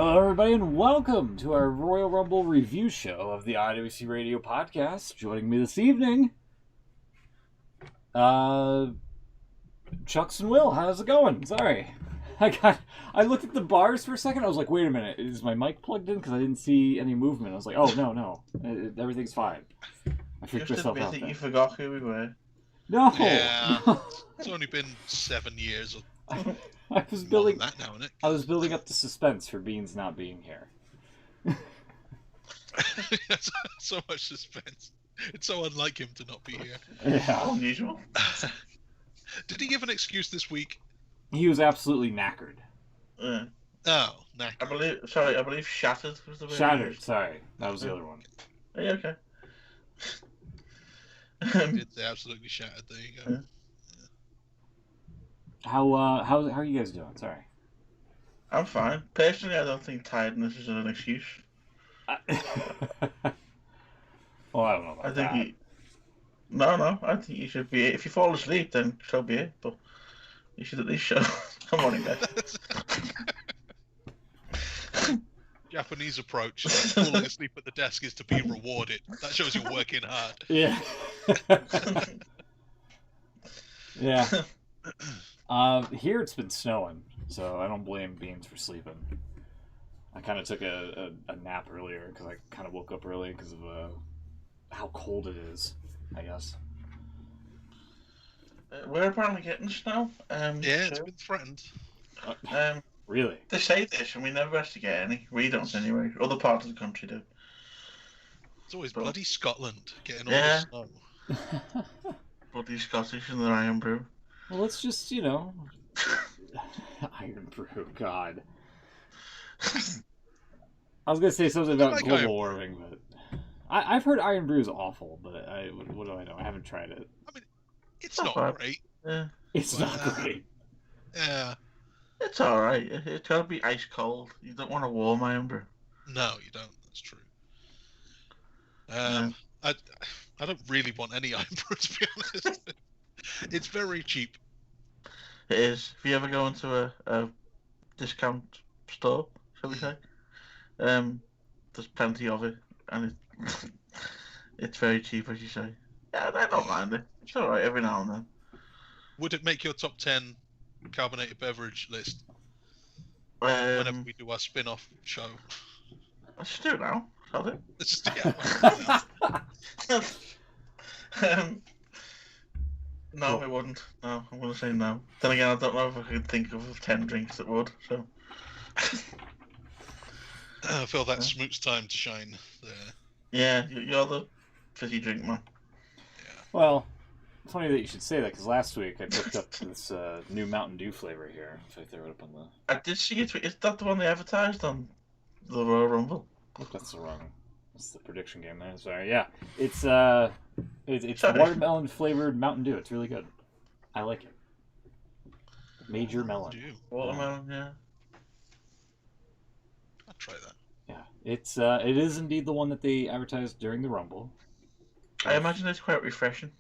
Hello, everybody, and welcome to our Royal Rumble review show of the IWC Radio podcast. Joining me this evening, Chucks and Will. How's it going? Sorry, I looked at the bars for a second. I was like, wait a minute, is my mic plugged in? Because I didn't see any movement. I was like, oh no, everything's fine. I freaked myself out. I think you forgot who we were. No, Yeah, no. It's only been 7 years. I was building that now, isn't it? I was building up the suspense for Beans not being here. So much suspense. It's so unlike him to not be here. Yeah. Unusual. Did he give an excuse this week? He was absolutely knackered. Yeah. Oh, no. I believe shattered was the word. Shattered. Sorry, that was the other one. Are you okay? It's absolutely shattered. There you go. Yeah. How are you guys doing? Sorry. I'm fine. Personally, I don't think tiredness is an excuse. Well, I don't know about I think that. No. I think you should be. If you fall asleep, then so be it. But you should at least show. Come on, guys. Japanese approach. Falling asleep at the desk is to be rewarded. That shows you're working hard. Yeah. Yeah. Here it's been snowing, so I don't blame Beans for sleeping. I kind of took a nap earlier because I kind of woke up early because of how cold it is, I guess. We're apparently getting snow. Yeah, it's been threatened. Really? They say this, and we never actually get any. We don't anyway. Other parts of the country do. It's always bloody Scotland getting all Yeah. the snow. Bloody Scottish and their iron brew. Well, let's just, Iron Brew, God. I was going to say something about like global Iron warming, but I've heard Iron Brew is awful, but what do I know? I haven't tried it. I mean, it's not bad. great. Yeah. It's Well, not great. Yeah. It's alright. It's gotta be ice cold. You don't want a warm iron brew. No, you don't. That's true. I don't really want any iron brew, to be honest. It's very cheap. It is. If you ever go into a discount store, shall we say, there's plenty of it, and it's very cheap, as you say. Yeah, I don't mind it. It's alright every now and then. Would it make your top 10 carbonated beverage list whenever we do our spin-off show? Let's just do it now. Shall it? Let's just, yeah. No, it wouldn't. No, I'm going to say no. Then again, I don't know if I could think of 10 drinks that would, so... I feel that's Smoot's time to shine there. Yeah, you're the fizzy drink man. Yeah. Well, funny that you should say that, because last week I picked up this new Mountain Dew flavor here. If I throw it up on the... I did see it. Is that the one they advertised on the Royal Rumble? That's the wrong... That's the prediction game there. Sorry. Yeah. It's watermelon flavored Mountain Dew. It's really good. I like it. Major melon. Watermelon, yeah. I'll try that. Yeah. It is indeed the one that they advertised during the Rumble. I imagine it's quite refreshing.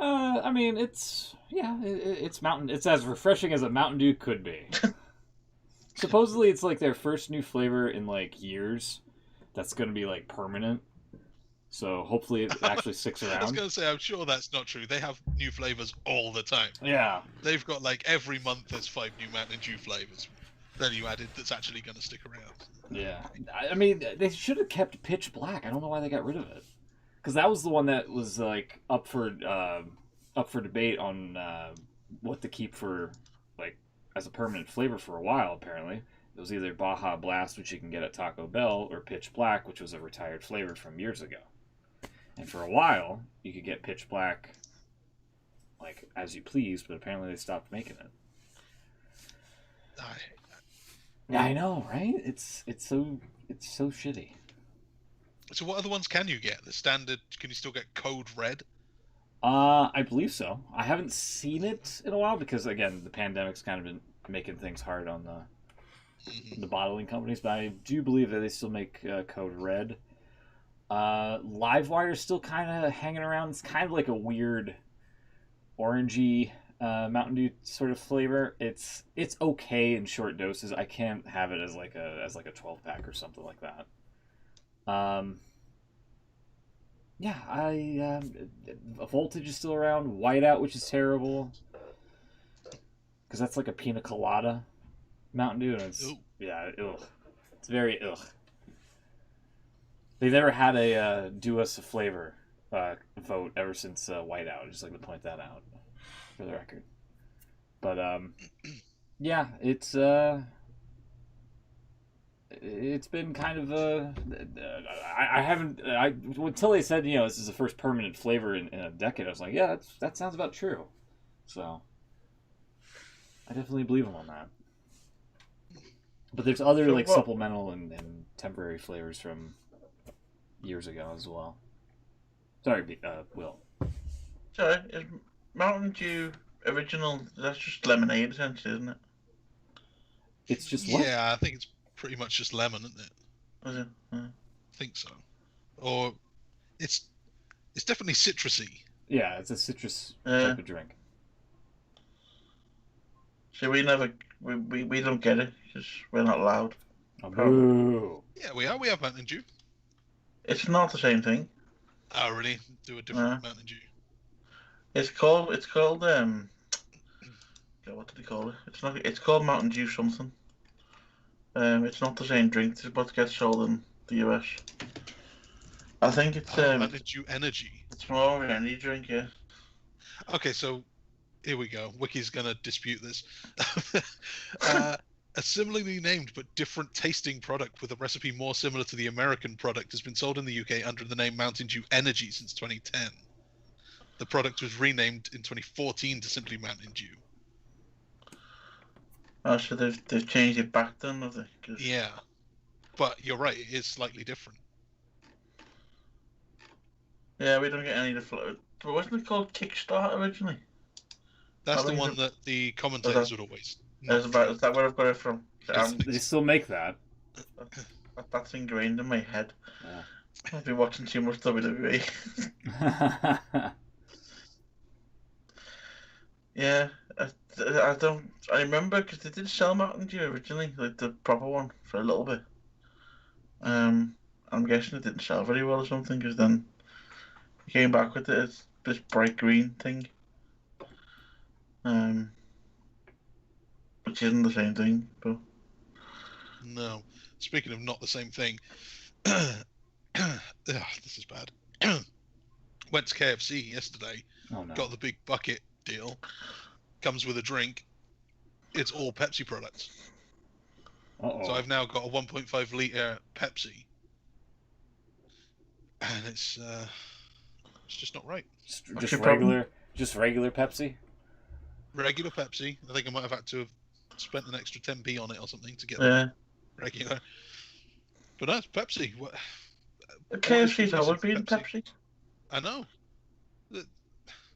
I mean, it's as refreshing as a Mountain Dew could be. Supposedly, it's like their first new flavor in like years. That's going to be like permanent. So hopefully it actually sticks around. I was going to say, I'm sure that's not true. They have new flavors all the time. Yeah. They've got like every month there's 5 new Mountain Dew flavors. Then you added that's actually going to stick around. Yeah. I mean, they should have kept Pitch Black. I don't know why they got rid of it. Because that was the one that was like up for debate on what to keep for like as a permanent flavor for a while. Apparently, it was either Baja Blast, which you can get at Taco Bell, or Pitch Black, which was a retired flavor from years ago. And for a while, you could get Pitch Black like as you please, but apparently they stopped making it. I hate that. Yeah, I know, right? It's so shitty. So what other ones can you get? The standard, can you still get Code Red? I believe so. I haven't seen it in a while because, again, the pandemic's kind of been making things hard on the bottling companies, but I do believe that they still make Code Red. Livewire's still kind of hanging around. It's kind of like a weird orangey Mountain Dew sort of flavor. It's okay in short doses. I can't have it as like a 12 pack or something like that. Yeah, Voltage is still around. Whiteout, which is terrible, because that's like a pina colada Mountain Dew, and it's ugh. It's very ugh. They've never had a do us a flavor vote ever since Whiteout. I'd just like to point that out for the record. But yeah, it's been kind of I haven't until they said this is the first permanent flavor in a decade. I was like, yeah, that sounds about true. So I definitely believe them on that. But there's other supplemental and temporary flavors from years ago as well. Sorry, Will. Sorry, is Mountain Dew original? That's just lemonade, essentially, isn't it? It's just what? Yeah, I think it's pretty much just lemon, isn't it? Is it? Yeah. I think so. Or it's definitely citrusy. Yeah, it's a citrus type of drink. So we don't get it because we're not allowed. Oh, boo. Yeah, we are. We have Mountain Dew. It's not the same thing. Oh, really? Do a different Mountain Dew. It's called what did they call it? It's called Mountain Dew something. It's not the same drink. It's about to get sold in the US. I think it's Mountain Dew Energy. It's more of an energy drink, yeah. Okay, so here we go. Wiki's gonna dispute this. A similarly named but different tasting product with a recipe more similar to the American product has been sold in the UK under the name Mountain Dew Energy since 2010. The product was renamed in 2014 to simply Mountain Dew. Oh, so they've changed it back then, have they? Yeah, but you're right. It is slightly different. Yeah, we don't get any of the flow. But wasn't it called Kickstart originally? That's the one that the commentators would always. Is that where I've got it from? They still make that. That's ingrained in my head. Yeah. I've been watching too much WWE. Yeah, I don't. I remember because they did sell Mountain Dew originally, like the proper one, for a little bit. I'm guessing it didn't sell very well or something, because then he came back with it as this bright green thing. Which isn't the same thing, but no. Speaking of not the same thing, this is bad. Went to KFC yesterday. Oh, no. Got the big bucket deal. Comes with a drink. It's all Pepsi products. Uh-oh. So I've now got a 1.5 litre Pepsi, and it's just not right. Just regular Pepsi. Regular Pepsi. I think I might have had to have spent an extra 10p on it or something to get regular. But no, it's Pepsi. What KFC's always been Pepsi. I know.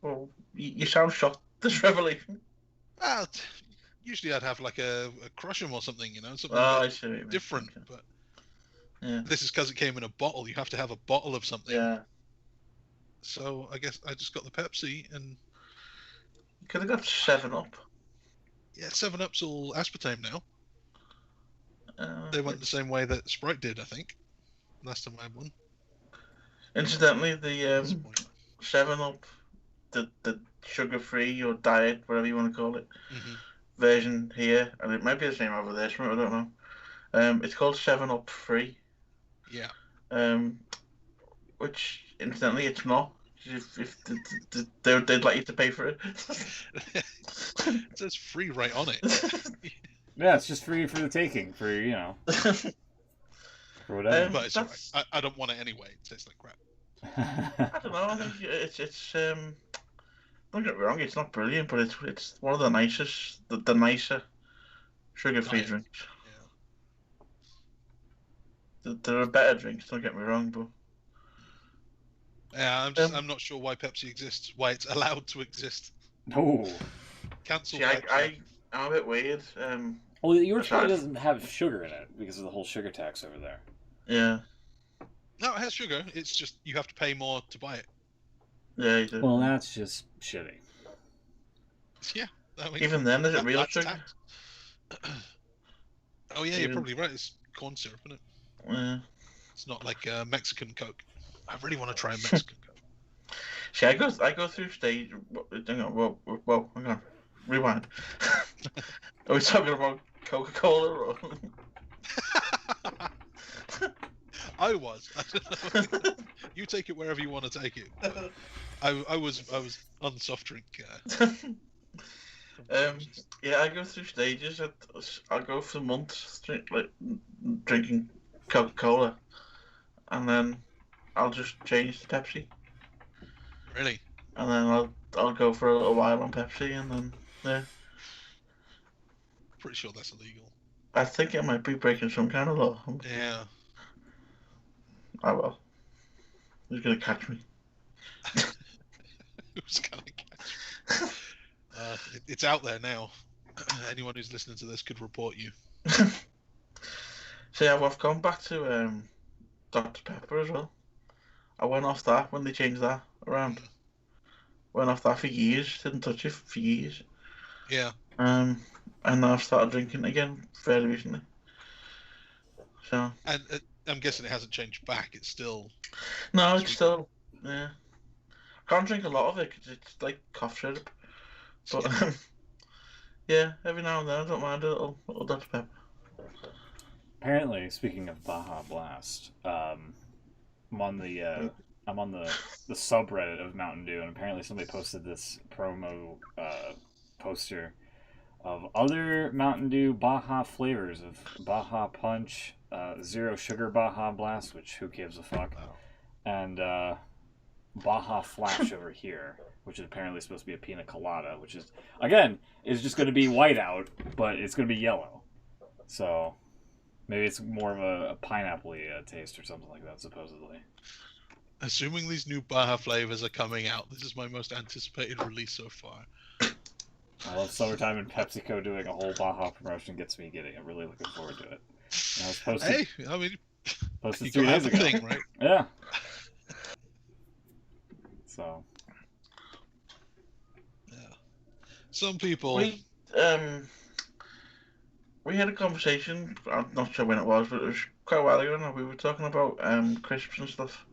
Well, you sound shocked. This revelation. Well, usually I'd have like a Crush'em or something, something I see what you mean. different. Okay. But yeah, this is because it came in a bottle. You have to have a bottle of something. Yeah. So I guess I just got the Pepsi and. You could have got 7-Up. Yeah, 7-Up's all aspartame now. They went the same way that Sprite did, I think. Last time I had one. Incidentally, the 7-Up, the sugar-free or diet, whatever you want to call it, version here, and it might be the same over there, so I don't know. It's called 7-Up Free. Yeah. Which, incidentally, it's not. If they'd like you to pay for it. It says free right on it. Yeah, it's just free for the taking, for for whatever. But it's alright. I don't want it anyway. It tastes like crap. I don't know. I think it's don't get me wrong. It's not brilliant, but it's one of the nicest, the nicer sugar-free drinks. Yeah. There are better drinks. Don't get me wrong, but. Yeah, I'm not sure why Pepsi exists, why it's allowed to exist. No. Cancel. See, I'm a bit weird. Well, yours probably doesn't have sugar in it because of the whole sugar tax over there. Yeah. No, it has sugar. It's just you have to pay more to buy it. Yeah, you do. Well, that's just shitty. Yeah. I mean, Even then, is it real that's sugar? Oh yeah, you're probably right. It's corn syrup, isn't it? Yeah. It's not like Mexican Coke. I really want to try Mexican Coke. See, I go through stage. Hang on, whoa, hang on. Rewind. Are we talking about Coca-Cola or? I was. You take it wherever you want to take it. I was on the soft drink. Yeah, I go through stages. I go for months drinking Coca-Cola, and then I'll just change to Pepsi, Really? and then I'll go for a little while on Pepsi, and then yeah. Pretty sure that's illegal. I think it might be breaking some kind of law. Yeah. Oh well. Who's gonna catch me? Who's gonna catch me? It's out there now. Anyone who's listening to this could report you. So yeah, well, I've gone back to Dr. Pepper as well. I went off that when they changed that around. Went off that for years. Didn't touch it for years. Yeah. And now I've started drinking again fairly recently. So. And I'm guessing it hasn't changed back. It's still. No, it's still. Yeah. I can't drink a lot of it because it's like cough syrup. But yeah, every now and then I don't mind a little Dr. Pepper. Apparently, speaking of Baja Blast, I'm on the subreddit of Mountain Dew, and apparently somebody posted this promo poster of other Mountain Dew Baja flavors of Baja Punch, Zero Sugar Baja Blast, which who gives a fuck, and Baja Flash over here, which is apparently supposed to be a pina colada, which is, again, is just going to be white out, but it's going to be yellow. So maybe it's more of a pineapple-y taste or something like that, supposedly. Assuming these new Baja flavors are coming out, this is my most anticipated release so far. I love summertime and PepsiCo doing a whole Baja promotion gets me giddy. I'm really looking forward to it. And I was posted, Hey, I mean, posted you 3 got days ago. thing, right? Yeah. So. Yeah. Some people. We had a conversation. I'm not sure when it was, but it was quite a while ago now. We were talking about crisps and stuff,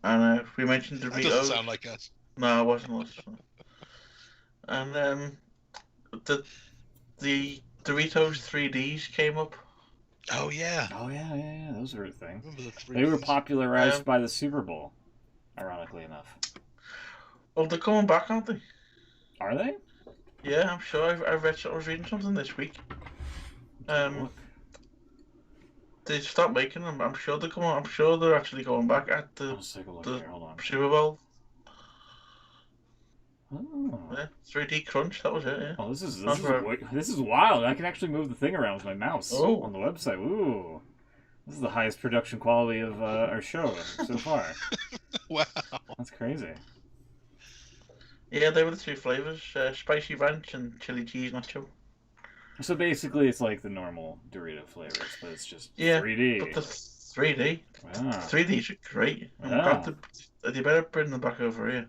and we mentioned Doritos. That doesn't sound like us. No, it wasn't us. And the Doritos 3Ds came up. Oh yeah. Oh yeah. Those were a thing. Remember the three They were Ds? popularized by the Super Bowl, ironically enough. Well, they're coming back, aren't they? Are they? Yeah, I'm sure. I was reading something this week. They stopped making them. I'm sure they're coming. I'm sure they're actually going back at the Let's take a look here. Hold on. Super Bowl. Oh. Yeah, 3D Crunch. That was it. Yeah. Oh, this is wild. I can actually move the thing around with my mouse on the website. Ooh, this is the highest production quality of our show so far. Wow, that's crazy. Yeah, they were the 2 flavors: spicy ranch and chili cheese nacho. So basically, it's like the normal Dorito flavors, but it's just 3D. But the 3D. Wow. 3Ds are great. Yeah. They better bring them back over here.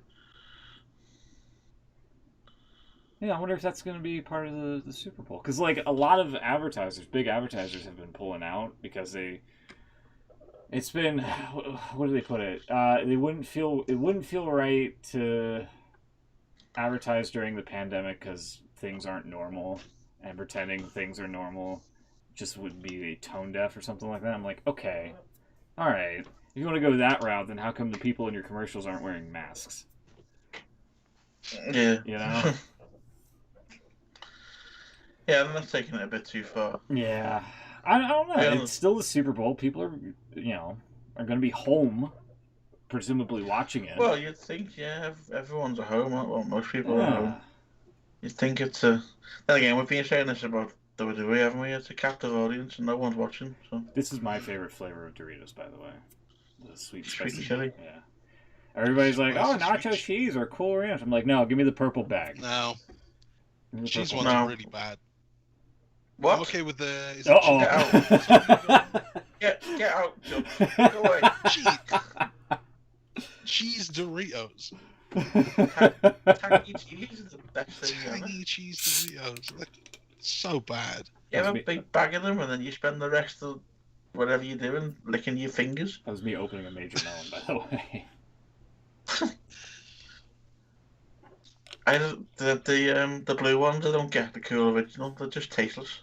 Yeah, I wonder if that's going to be part of the Super Bowl. Because, like, a lot of advertisers, big advertisers, have been pulling out because it's been, what do they put it? It wouldn't feel right to advertise during the pandemic because things aren't normal, and pretending things are normal just would be tone deaf or something like that. I'm like, okay, all right. If you want to go that route, then how come the people in your commercials aren't wearing masks? Yeah. You know? Yeah, I'm not taking it a bit too far. Yeah. I don't know. Yeah. It's still the Super Bowl. People are going to be home, presumably watching it. Well, you'd think, yeah, everyone's at home. Well, most people are at home. You'd think it's a... Then again, we've been saying this about WWE, haven't we? It's a captive audience and no one's watching, so... This is my favorite flavor of Doritos, by the way. The sweet spicy chili. Yeah. Everybody's like, oh, nacho cheese or Cool Ranch. I'm like, no, give me the purple bag. No. Cheese purple. ones are really bad. What? I'm okay with the... Get out, Joe. Go away. Cheese Doritos. Tangy cheese is the best thing ever. Tangy cheese Doritos. They're so bad. You have That's a me. big bag of them, and then you spend the rest of whatever you're doing licking your fingers. That was me opening a major melon, by the way. The blue ones I don't get the cool original. They're just tasteless.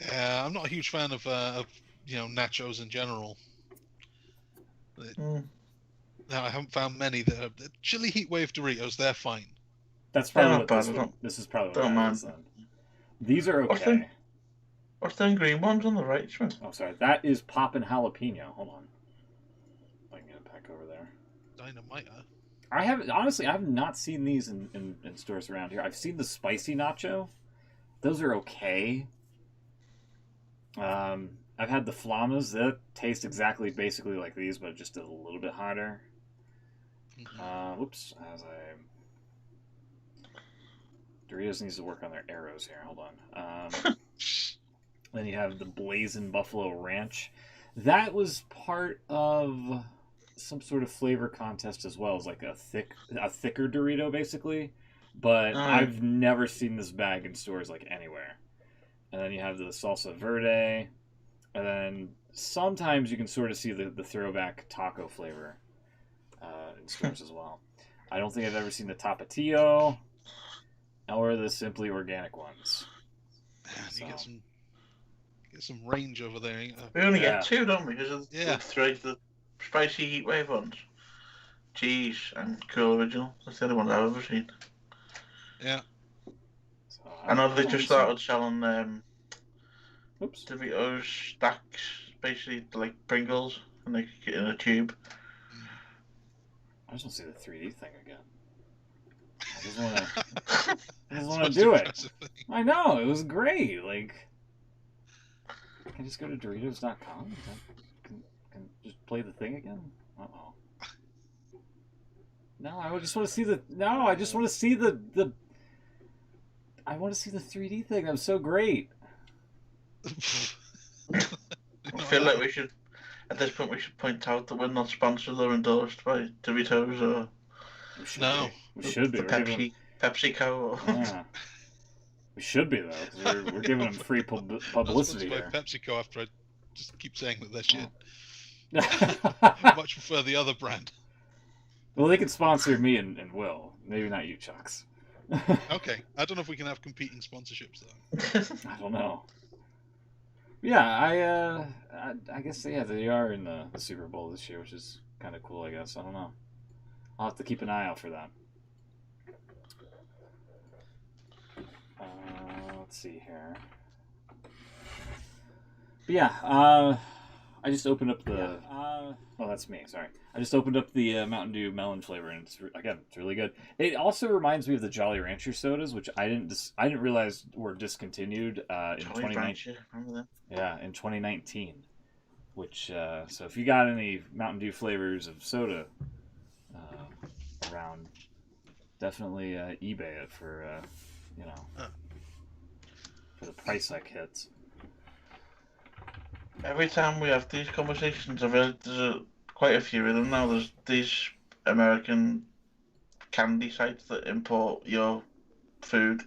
Yeah, I'm not a huge fan of nachos in general. Mm. No, I haven't found many that are the chili heat wave Doritos. They're fine. That's They're probably not what bad, this I one. don't- This is probably what don't that mind. is then. These are What's okay. What's them green ones on the right, Schmidt? Oh, sorry. That is poppin' jalapeno. Hold on. I can get it back over there. Dynamite. I have not seen these in stores around here. I've seen the spicy nacho. Those are okay. I've had the flamas that taste basically like these, but just a little bit hotter. Whoops. Doritos needs to work on their arrows here. Hold on. Then you have the Blazing Buffalo Ranch. That was part of some sort of flavor contest as well. It's like a thicker Dorito, basically. But I've never seen this bag in stores like anywhere. And then you have the Salsa Verde. And then sometimes you can sort of see the throwback taco flavor in stores as well. I don't think I've ever seen the Tapatio or the Simply Organic ones. Man, you get some range over there. We only get two, don't we? Because Yeah. the spicy heat wave ones. Cheese and cool original. That's the only one I've ever seen. Yeah. So, I know they just started selling Oops. Doritos stacks, basically like Pringles, and they get in a tube. I just want to see the 3D thing again. I just want to. I just want Most to do it. impressive thing. I know, it was great. Like, I can just go to Doritos.com and can just play the thing again. Uh-oh. No, I just want to see the. No, I just want to see the. I want to see the 3D thing. That was so great. I feel like we should, at this point, we should point out that we're not sponsored or endorsed by Doritos or We should No. be. We should be. the We're giving PepsiCo. Or... yeah. We should be though, because we're giving them free publicity By here. PepsiCo after I just keep saying that they're shit. Well, Much prefer the other brand. they could sponsor me and Will. Maybe not you, Chucks. Okay, I don't know if we can have competing sponsorships though. I don't know. Yeah, I guess they are in the Super Bowl this year, which is kind of cool. I guess I don't know. I'll have to keep an eye out for that. Let's see here. But yeah, I just opened up the. Oh, that's me. Sorry, I just opened up the Mountain Dew melon flavor, and it's really good. It also reminds me of the Jolly Rancher sodas, which I didn't realize were discontinued in 2019. Remember that? Yeah, in 2019. Which so if you got any Mountain Dew flavors of soda around, definitely eBay it for for the price hike hits. Every time we have these conversations, I've heard there's quite a few of them now. There's these American candy sites that import your food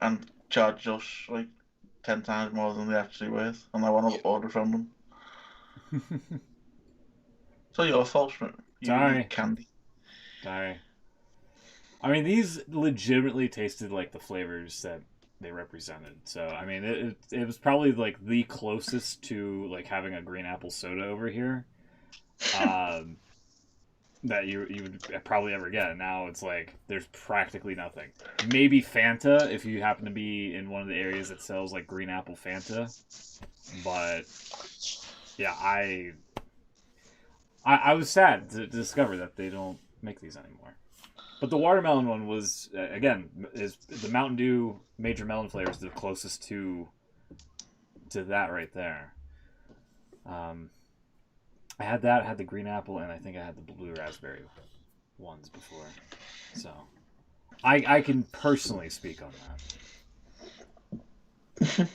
and charge us like 10 times more than they're actually worth, and I want to order from them. So your fault, Schmidt. You Sorry. eat candy. Sorry. I mean, these legitimately tasted like the flavors that they represented. So, I mean, it was probably like the closest to like having a green apple soda over here that you would probably ever get. And now it's like there's practically nothing. Maybe Fanta if you happen to be in one of the areas that sells like green apple Fanta. But yeah, I was sad to discover that they don't make these anymore. But the watermelon one was, again, is the Mountain Dew Major Melon flavor is the closest to that right there. I had that, I had the green apple, and I think I had the blue raspberry ones before. So I can personally speak on that.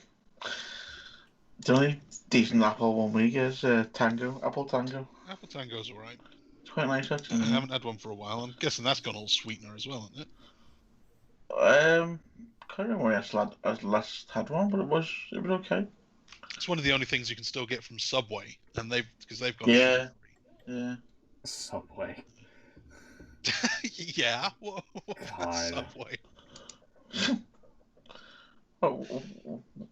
The only decent apple one we get is Apple Tango. Apple Tango's alright. quite nice I actually. haven't had one for a while. I'm guessing that's gone all sweetener as well, isn't it? Can't remember when I last had one, but it was okay. It's one of the only things you can still get from Subway, and because they've gone Yeah. sugar-free. Yeah. Subway. Yeah. What God. Subway? Oh,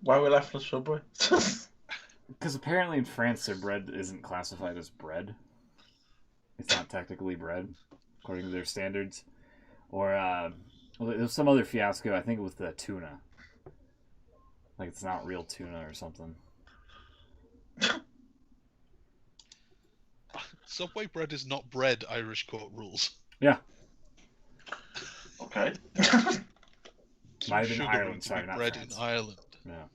why are we laughing at Subway? Because apparently in France their bread isn't classified as bread. It's not technically bread, according to their standards. Or well, there's some other fiasco, I think, with the tuna. Like it's not real tuna or something. Subway bread is not bread, Irish court rules. Yeah. Okay. Might have been Sugar Ireland, to sorry, be not bread France. in Ireland. Yeah.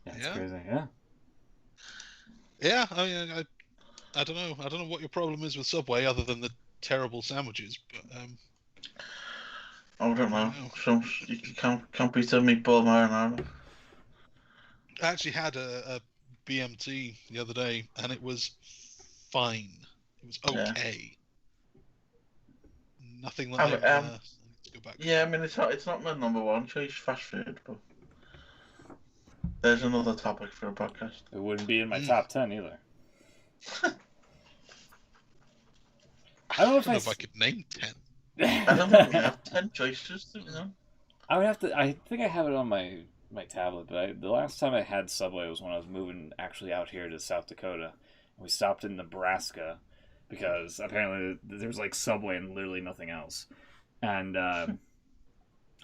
Yeah, it's crazy. Yeah. Yeah, I mean, I don't know. I don't know what your problem is with Subway, other than the terrible sandwiches. But I don't know. You can't beat a meatball marinara. I actually had a BMT the other day, and it was fine. It was okay. Nothing that I need to go back. Yeah, I mean it's not my number one choice, fast food, but there's another topic for a podcast. It wouldn't be in my top 10 either. I don't know if I could name 10. I don't think we have 10 choices, you know. I would have to. I think I have it on my tablet, but the last time I had Subway was when I was moving actually out here to South Dakota. We stopped in Nebraska because apparently there's like Subway and literally nothing else. And I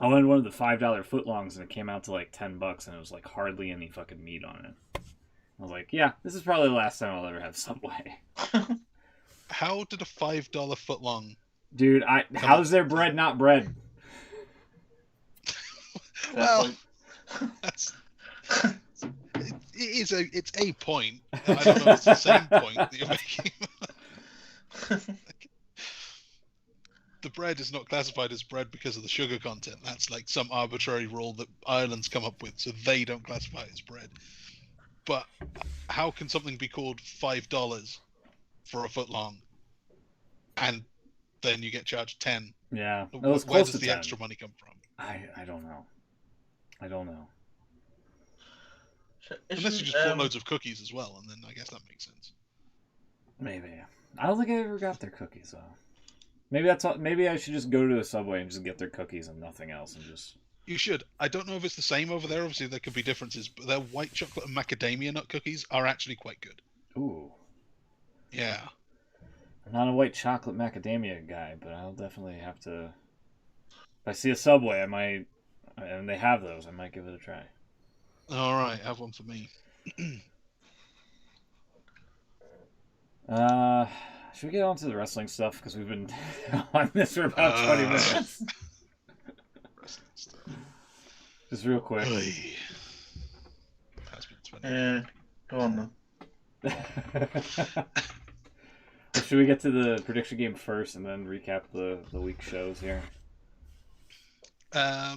wanted one of the $5 footlongs, and it came out to like $10, and it was like hardly any fucking meat on it. I was like, yeah, this is probably the last time I'll ever have Subway. How did a $5 footlong? Dude, how's their bread not bread? Well, it's a point. I don't know if it's the same point that you're making. The bread is not classified as bread because of the sugar content. That's like some arbitrary rule that Ireland's come up with, so they don't classify it as bread. But how can something be called $5 for a footlong, and then you get charged 10? Yeah, where does the 10. extra money come from? I don't know. I don't know. Unless you just bought loads of cookies as well, and then I guess that makes sense. Maybe. I don't think I ever got their cookies though. Maybe that's all, maybe I should just go to a Subway and just get their cookies and nothing else, and just. You should. I don't know if it's the same over there. Obviously, there could be differences, but their white chocolate and macadamia nut cookies are actually quite good. Ooh. Yeah. I'm not a white chocolate macadamia guy, but I'll definitely have to. If I see a Subway, I might, and they have those, I might give it a try. All right, have one for me. Should we get on to the wrestling stuff? Because we've been on this for about 20 minutes. Wrestling stuff. Just real quick. Has been 20 minutes. Go on then. Well, should we get to the prediction game first and then recap the week shows here? Yeah,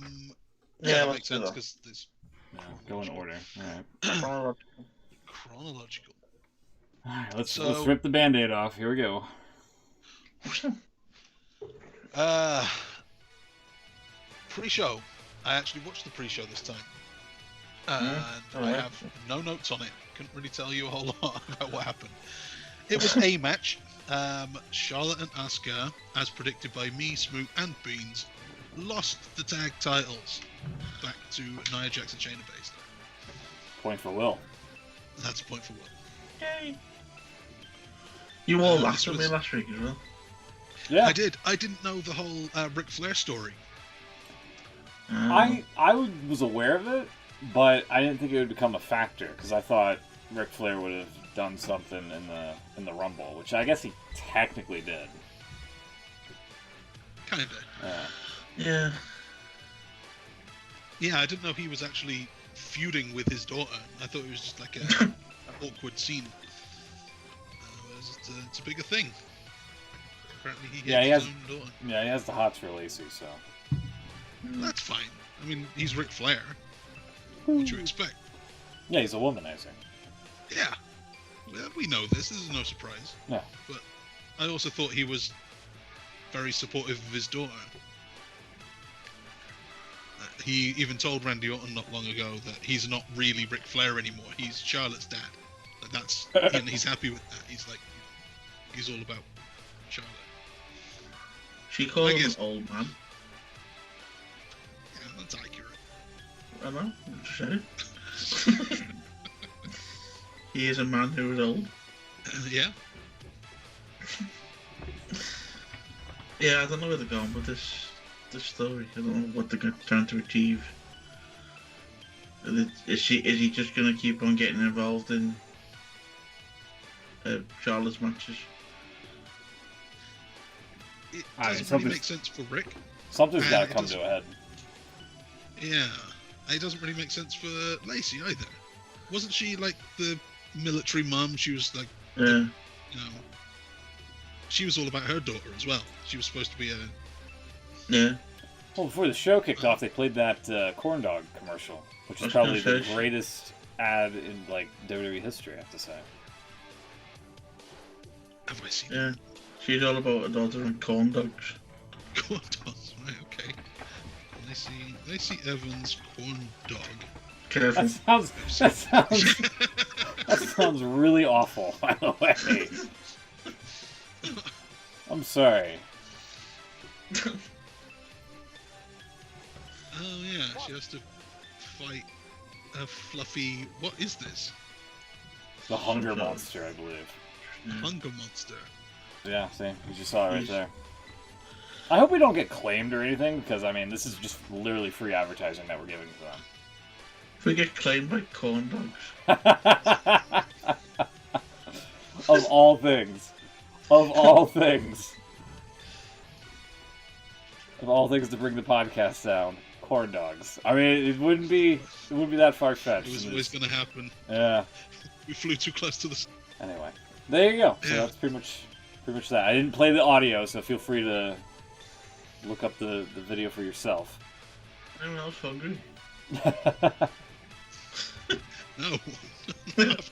that makes sense because there's. No, go in order. All right. Chronological. All right, let's rip the Band-Aid off. Here we go. Pre-show. I actually watched the pre-show this time. And I have no notes on it. Couldn't really tell you a whole lot about what happened. It was a match. Charlotte and Asuka, as predicted by me, Smoot, and Beans, lost the tag titles back to Nia Jax and Shayna Baszler. Point for Will. That's a point for Will. Yay! You all laughed at me last week as well. Yeah, I did. I didn't know the whole Ric Flair story. I was aware of it, but I didn't think it would become a factor because I thought Ric Flair would have done something in the Rumble, which I guess he technically did. Kinda. Yeah. Yeah, I didn't know he was actually feuding with his daughter. I thought it was just like an awkward scene. It's a bigger thing. Apparently he has his own daughter. Yeah, he has the hots for Lacey, so. That's fine. I mean, he's Ric Flair. What do you expect? Yeah, he's a womanizer. Yeah. Well, we know this. This is no surprise. Yeah. But I also thought he was very supportive of his daughter. He even told Randy Orton not long ago that he's not really Ric Flair anymore. He's Charlotte's dad. And he's happy with that. He's like, he's all about Charlotte. She called him an old man. Yeah, that's accurate. I know, I just said it. He is a man who is old. Yeah. Yeah, I don't know where they're going with this story. I don't know what they're trying to achieve. Is he just going to keep on getting involved in Charlotte's matches? It doesn't really make sense for Rick. Something's got to come to a head. Yeah. It doesn't really make sense for Lacey either. Wasn't she like the military mum? She was like, Yeah. She was all about her daughter as well. She was supposed to be a... Yeah. Well, before the show kicked off, they played that corn dog commercial, which is probably the greatest ad in like WWE history, I have to say. Have I seen Yeah. She's all about her daughter and corn dogs. Corn dogs, right, okay. Lacey Evans, corn dog. Careful. That sounds really awful, by the way. I'm sorry. Oh yeah, she has to fight a fluffy... What is this? The hunger monster, I believe. A hunger monster. Yeah, see? You just saw it right there. I hope we don't get claimed or anything, because, I mean, this is just literally free advertising that we're giving to them. If we get claimed by corn dogs. Of all things. Of all things. Of all things to bring the podcast down. Corn dogs. I mean, it wouldn't be that far-fetched. It was always going to happen. Yeah. We flew too close to the... Anyway. There you go. So Yeah. that's pretty much that. I didn't play the audio, so feel free to look up the video for yourself. Anyone else hungry? No. Not that.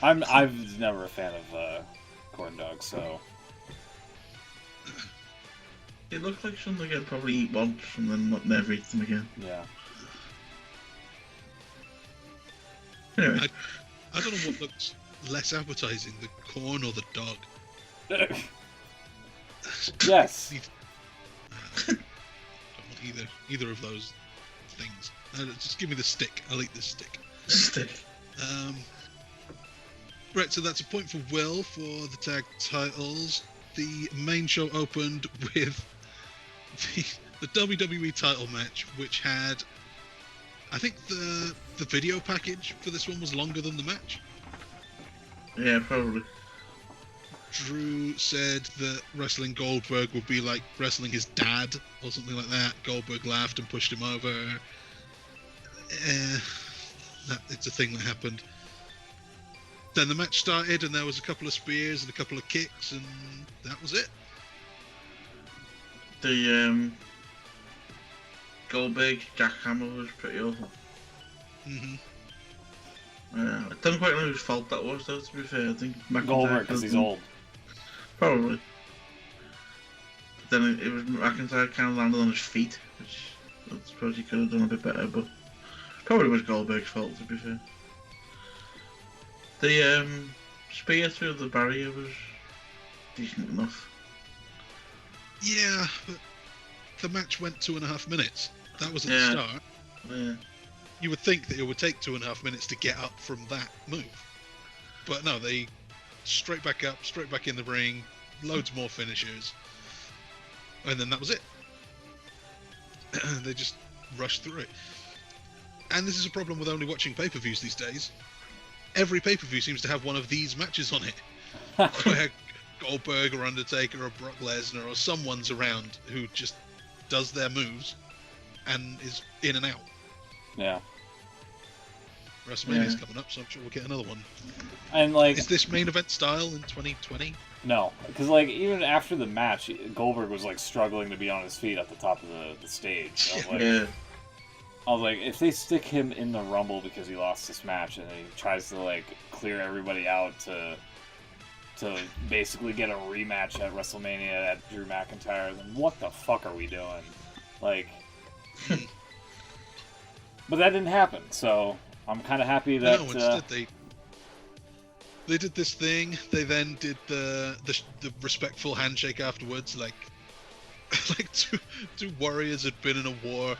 I was never a fan of corn dogs, so... It looked like something I'd probably eat once and then never eat them again. Yeah. Anyway. I don't know what looks less appetizing, the corn or the dog. Yes. I don't want either of those things. Just give me the stick. I'll eat this stick. Stick. Right, so that's a point for Will for the tag titles. The main show opened with the WWE title match, which had, I think the video package for this one was longer than the match. Yeah, probably. Drew said that wrestling Goldberg would be like wrestling his dad or something like that. Goldberg laughed and pushed him over. It's a thing that happened. Then the match started and there was a couple of spears and a couple of kicks and that was it. The Goldberg jackhammer was pretty awful. Mm-hmm. I don't quite know whose fault that was, though, to be fair. I think McIntyre Goldberg, because he's old. Probably. But then it was McIntyre kind of landed on his feet, which I suppose he could have done a bit better, but probably was Goldberg's fault, to be fair. The spear through the barrier was decent enough. Yeah, but the match went 2.5 minutes. That was at the start. Yeah. You would think that it would take 2.5 minutes to get up from that move. But no, they straight back up, straight back in the ring, loads more finishers. And then that was it. They just rushed through it. And this is a problem with only watching pay-per-views these days. Every pay-per-view seems to have one of these matches on it. Where Goldberg or Undertaker or Brock Lesnar or someone's around who just does their moves and is in and out. Yeah. WrestleMania's coming up, so I'm sure we'll get another one. And like, is this main event style in 2020? No, because like even after the match, Goldberg was like struggling to be on his feet at the top of the stage. So, like, I was like, if they stick him in the Rumble because he lost this match and he tries to like clear everybody out to basically get a rematch at WrestleMania at Drew McIntyre, then what the fuck are we doing? Like, but that didn't happen. So I'm kind of happy that. No, instead they did this thing. They then did the respectful handshake afterwards, like two warriors had been in a war.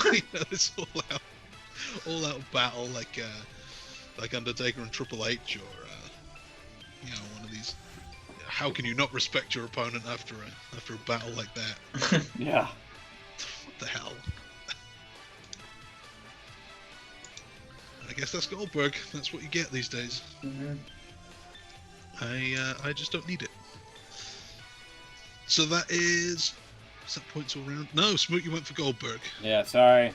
You know, this all out battle, like Undertaker and Triple H, or you know, one of these. How can you not respect your opponent after a battle like that? Yeah. What the hell? I guess that's Goldberg. That's what you get these days. Mm-hmm. I just don't need it. So that is that points all round? No, Smoot, you went for Goldberg. Yeah, sorry.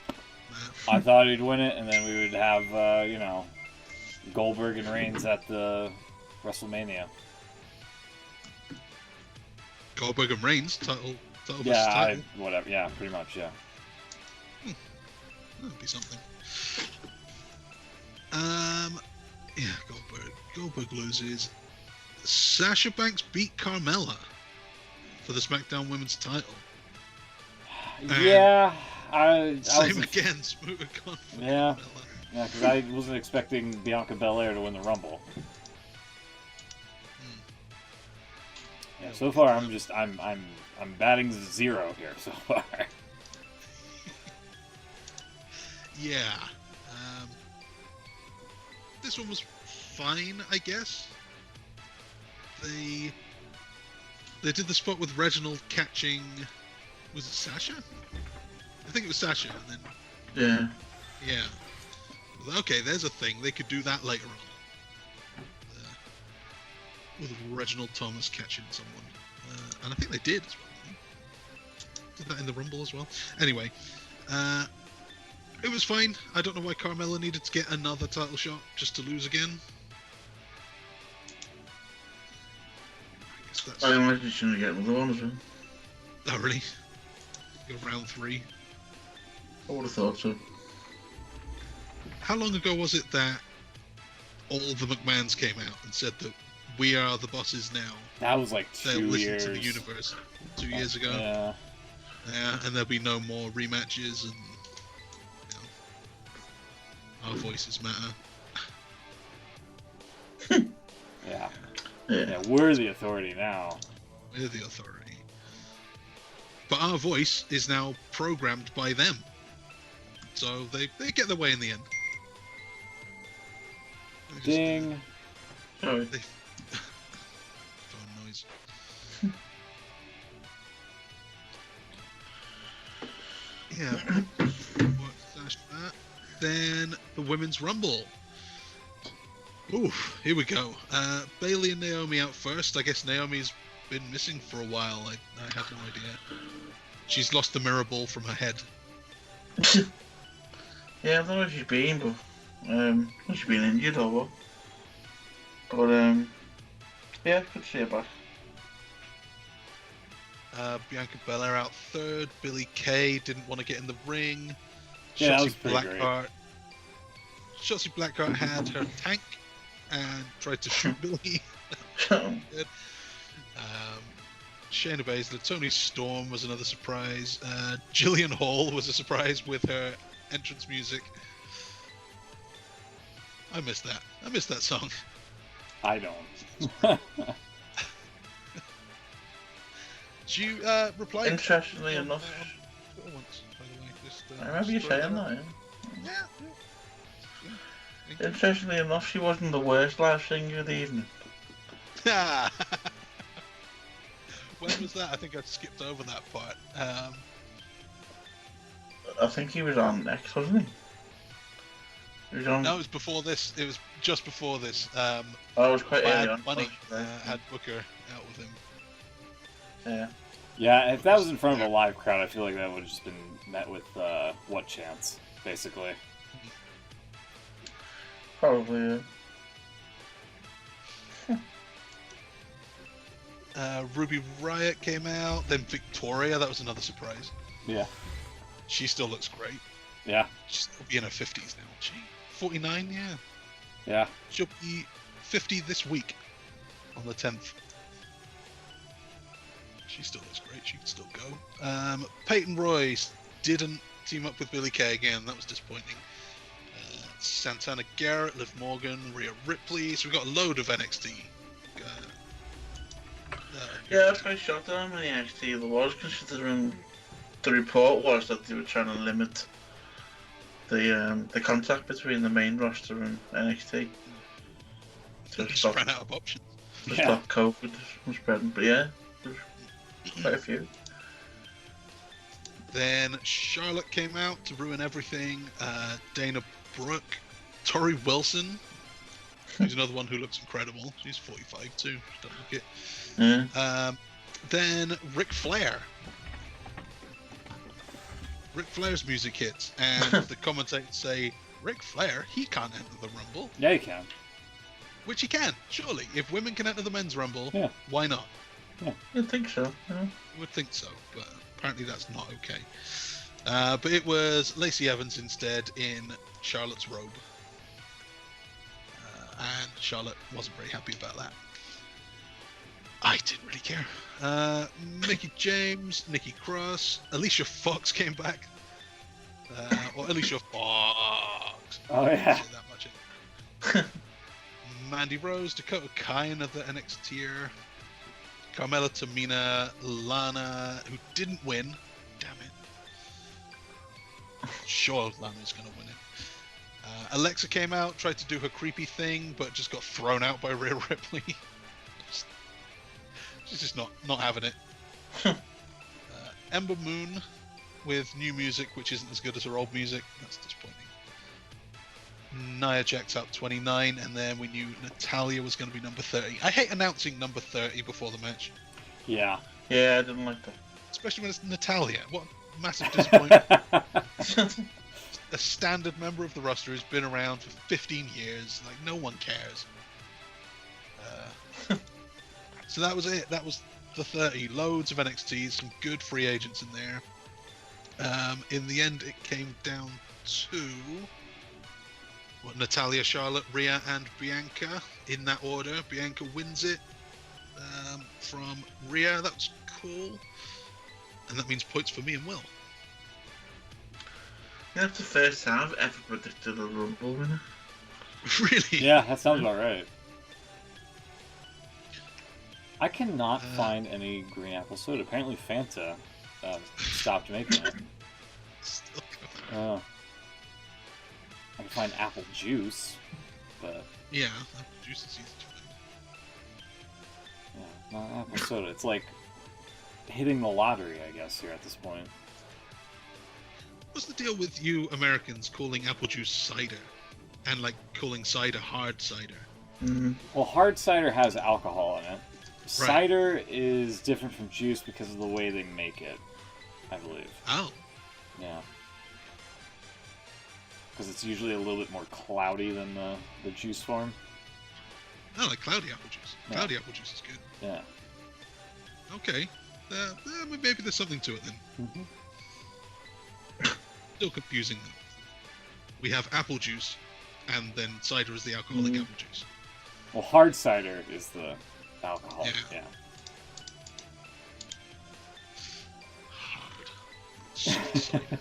Nah. I thought he'd win it, and then we would have, you know, Goldberg and Reigns at the WrestleMania. Goldberg and Reigns title versus Yeah, title. whatever. Yeah, pretty much. Yeah. That'd be something. Yeah, Goldberg loses. Sasha Banks beat Carmella for the SmackDown Women's title. Yeah, Same again, Smoot had gone for Yeah. Carmella. Yeah, because I wasn't expecting Bianca Belair to win the Rumble. Yeah, so far I'm batting 0 here so far. Yeah. This one was fine, I guess. They did the spot with Reginald catching. Was it Sasha? I think it was Sasha, and then. Yeah. Okay, there's a thing. They could do that later on. With Reginald Thomas catching someone. And I think they did as well. Did that in the Rumble as well. Anyway, it was fine. I don't know why Carmella needed to get another title shot just to lose again. I guess that's... I imagine she's going to get another one as well. Oh, really? Go round 3. I would have thought so. How long ago was it that all the McMahons came out and said that we are the bosses now? That was like They'll 2 listen years. to the universe. 2 years ago. Yeah. Yeah, and there'll be no more rematches, and our voices matter. Yeah. Yeah. Yeah, we're the authority now. We're the authority. But our voice is now programmed by them. So they get their way in the end. Ding. Sorry. Phone noise. Yeah. What's that? Then the Women's Rumble. Oof, here we go. Bayley and Naomi out first. I guess Naomi's been missing for a while. I have no idea. She's lost the mirror ball from her head. Yeah, I don't know where she's been, but she's been injured or what. But yeah, good to see her back. Bianca Belair out third. Billie Kay didn't want to get in the ring. Yeah, that was Shotzi pretty great. Shotzi Blackheart had her tank and tried to shoot Billie. Good. Shayna Baszler, Toni Storm was another surprise. Jillian Hall was a surprise with her entrance music. I missed that. I missed that song. I don't. Did you reply? Interestingly enough, Once, by the way. Just, I remember you saying that. Yeah. Interestingly enough, she wasn't the worst live singer of the evening. Yeah. When was that? I think I skipped over that part. I think he was on next, wasn't he? He was on... No, it was before this. It was just before this. Oh, it was quite early on. Bunny had Booker out with him. Yeah. Yeah, if that was in front of a live crowd, I feel like that would have just been met with what chance, basically. Probably, Ruby Riott came out. Then Victoria. That was another surprise. Yeah. She still looks great. Yeah. She'll be in her 50s now. She 49, yeah. Yeah. She'll be 50 this week on the 10th. She still looks great. She can still go. Peyton Royce didn't team up with Billie Kay again. That was disappointing. Santana Garrett, Liv Morgan, Rhea Ripley. So we've got a load of NXT. Yeah, I was quite shocked at how many NXT there was, considering the report was that they were trying to limit the contact between the main roster and NXT. They just ran out of options. To stop COVID from spreading, but yeah, there's quite a few. Then Charlotte came out to ruin everything. Dana Brooke, Tori Wilson, who's another one who looks incredible. She's 45 too. Don't look it. Yeah. Then Ric Flair. Ric Flair's music hits, and the commentators say, Ric Flair, he can't enter the Rumble. Yeah, he can. Which he can, surely. If women can enter the men's Rumble, Yeah. why not? Yeah. You'd think so. Yeah. I would think so, but apparently that's not okay. But it was Lacey Evans instead in Charlotte's robe. And Charlotte wasn't very happy about that. I didn't really care. Mickey James, Nikki Cross, Alicia Fox came back. Or Alicia Fox. Oh, yeah. Say that much. Mandy Rose, Dakota Kai, another NXTer. Carmella, Tamina, Lana, who didn't win. Damn it. Sure, Lana's going to win it. Alexa came out, tried to do her creepy thing, but just got thrown out by Rhea Ripley. She's just not having it. Ember Moon with new music, which isn't as good as her old music. That's disappointing. Nia Jax out 29, and then we knew Natalya was going to be number 30. I hate announcing number 30 before the match. Yeah. Yeah, I didn't like that. Especially when it's Natalya. What a massive disappointment. A standard member of the roster who's been around for 15 years. Like, no one cares. So that was it. That was the 30. Loads of NXT, some good free agents in there. In the end, it came down to Natalya, Charlotte, Rhea, and Bianca in that order. Bianca wins it from Rhea. That was cool. And that means points for me and Will. Yeah, that's the first time I've ever predicted a Rumble winner. Really? Yeah, that sounds about right. I cannot find any green apple soda. Apparently Fanta stopped making it. Still I can find apple juice, but yeah, apple juice is easy to find. yeah, not apple soda. It's like hitting the lottery, I guess, here at this point. What's the deal with you Americans calling apple juice cider and like calling cider hard cider? Mm-hmm. Well, hard cider has alcohol in it. Cider is different from juice because of the way they make it, I believe. Oh. Yeah. Because it's usually a little bit more cloudy than the juice form. I like cloudy apple juice. Yeah. Cloudy apple juice is good. Yeah. Okay. Maybe there's something to it then. Mm-hmm. Still confusing though. We have apple juice, and then cider is the alcoholic apple juice. Well, hard cider is the alcohol. Yeah. Hard. Soft cider.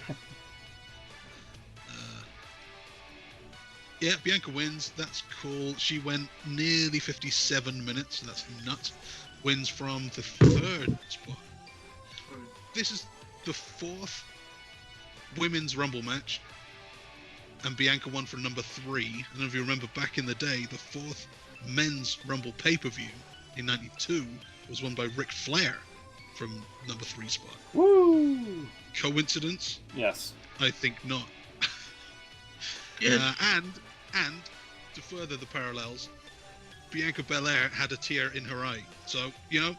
Yeah, Bianca wins. That's cool. She went nearly 57 minutes. So that's nuts. Wins from the 3rd spot. This is the 4th women's Rumble match, and Bianca won for number 3. I don't know if you remember back in the day, the 4th men's Rumble pay-per-view in '92 was won by Ric Flair from number 3 spot. Woo! Coincidence? Yes. I think not. Yeah. And to further the parallels, Bianca Belair had a tear in her eye. So, you know,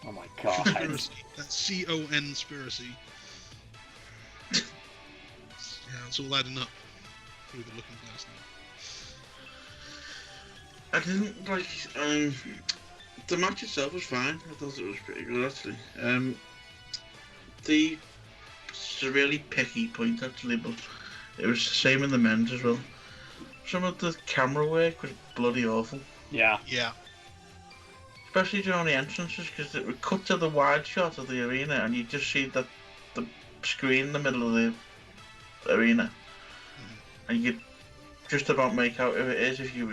Oh my god. conspiracy. That's C-O-N-spiracy. Yeah, it's all adding up through the looking glass now. I didn't like. The match itself was fine. I thought it was pretty good actually. It's a really picky point actually, but It was the same in the men's as well. Some of the camera work was bloody awful. Yeah. Yeah. Especially during the entrances, because it would cut to the wide shot of the arena and you just see the screen in the middle of the arena. And you could just about make out who it is if you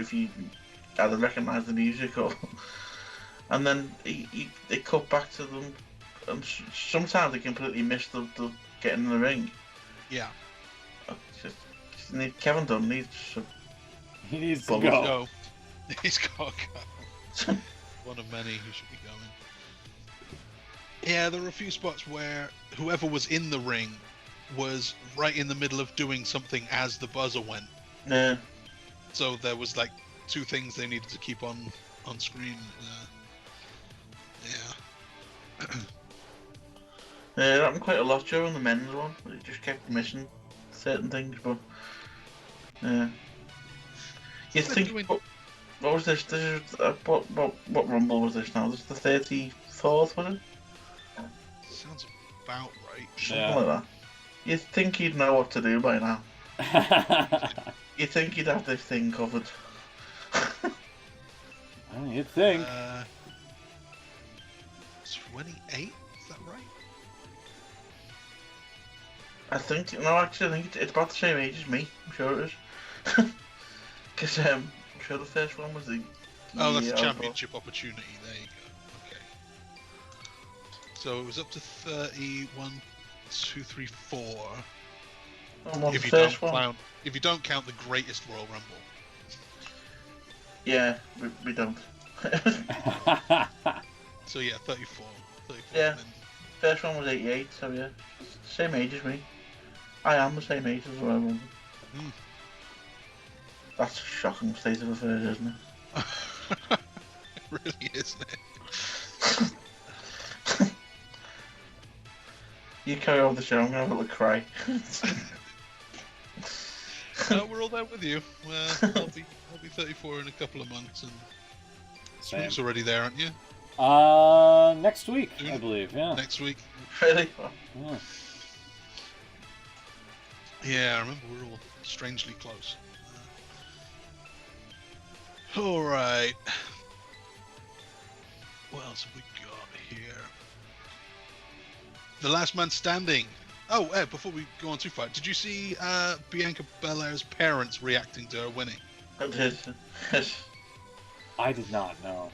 either recognise the music or... And then they cut back to them, and sometimes they completely miss the getting in the ring. Yeah. Kevin Dunn needs some... He needs to Bubbles. go. He's got to go. One of many who should be going. Yeah, there were a few spots where whoever was in the ring was right in the middle of doing something as the buzzer went. Yeah. So there was like two things they needed to keep on screen. Yeah. It happened quite a lot during the men's one. It just kept missing certain things, but... You think... What was this? This is, what Rumble was this now? This is the 34th, was it? Sounds about right. Something like that. You'd think he'd know what to do by now. You'd think he'd have this thing covered. You'd think. 28? Is that right? I think it's about the same age as me. I'm sure it is. Because I'm sure the first one was the... Oh, that's the championship opportunity. There you go. Okay. So it was up to 31, 2, 3, 4. If you don't count the greatest Royal Rumble. Yeah, we don't. So yeah, 34. Yeah. First one was 88, so yeah. Same age as me. I am the same age as Royal Rumble. That's a shocking state of affairs, isn't it? It really is, isn't it? You carry on the show, I'm going to have a little cry. No, we're all there with you. I'll be 34 in a couple of months, and Sweet's already there, aren't you? Next week, I believe, yeah. Next week. Really? Yeah. Yeah, I remember we're all strangely close. Alright. What else have we got here? The Last Man Standing. Oh, Ed, before we go on too far, did you see Bianca Belair's parents reacting to her winning? I did. Yes. I did not, no.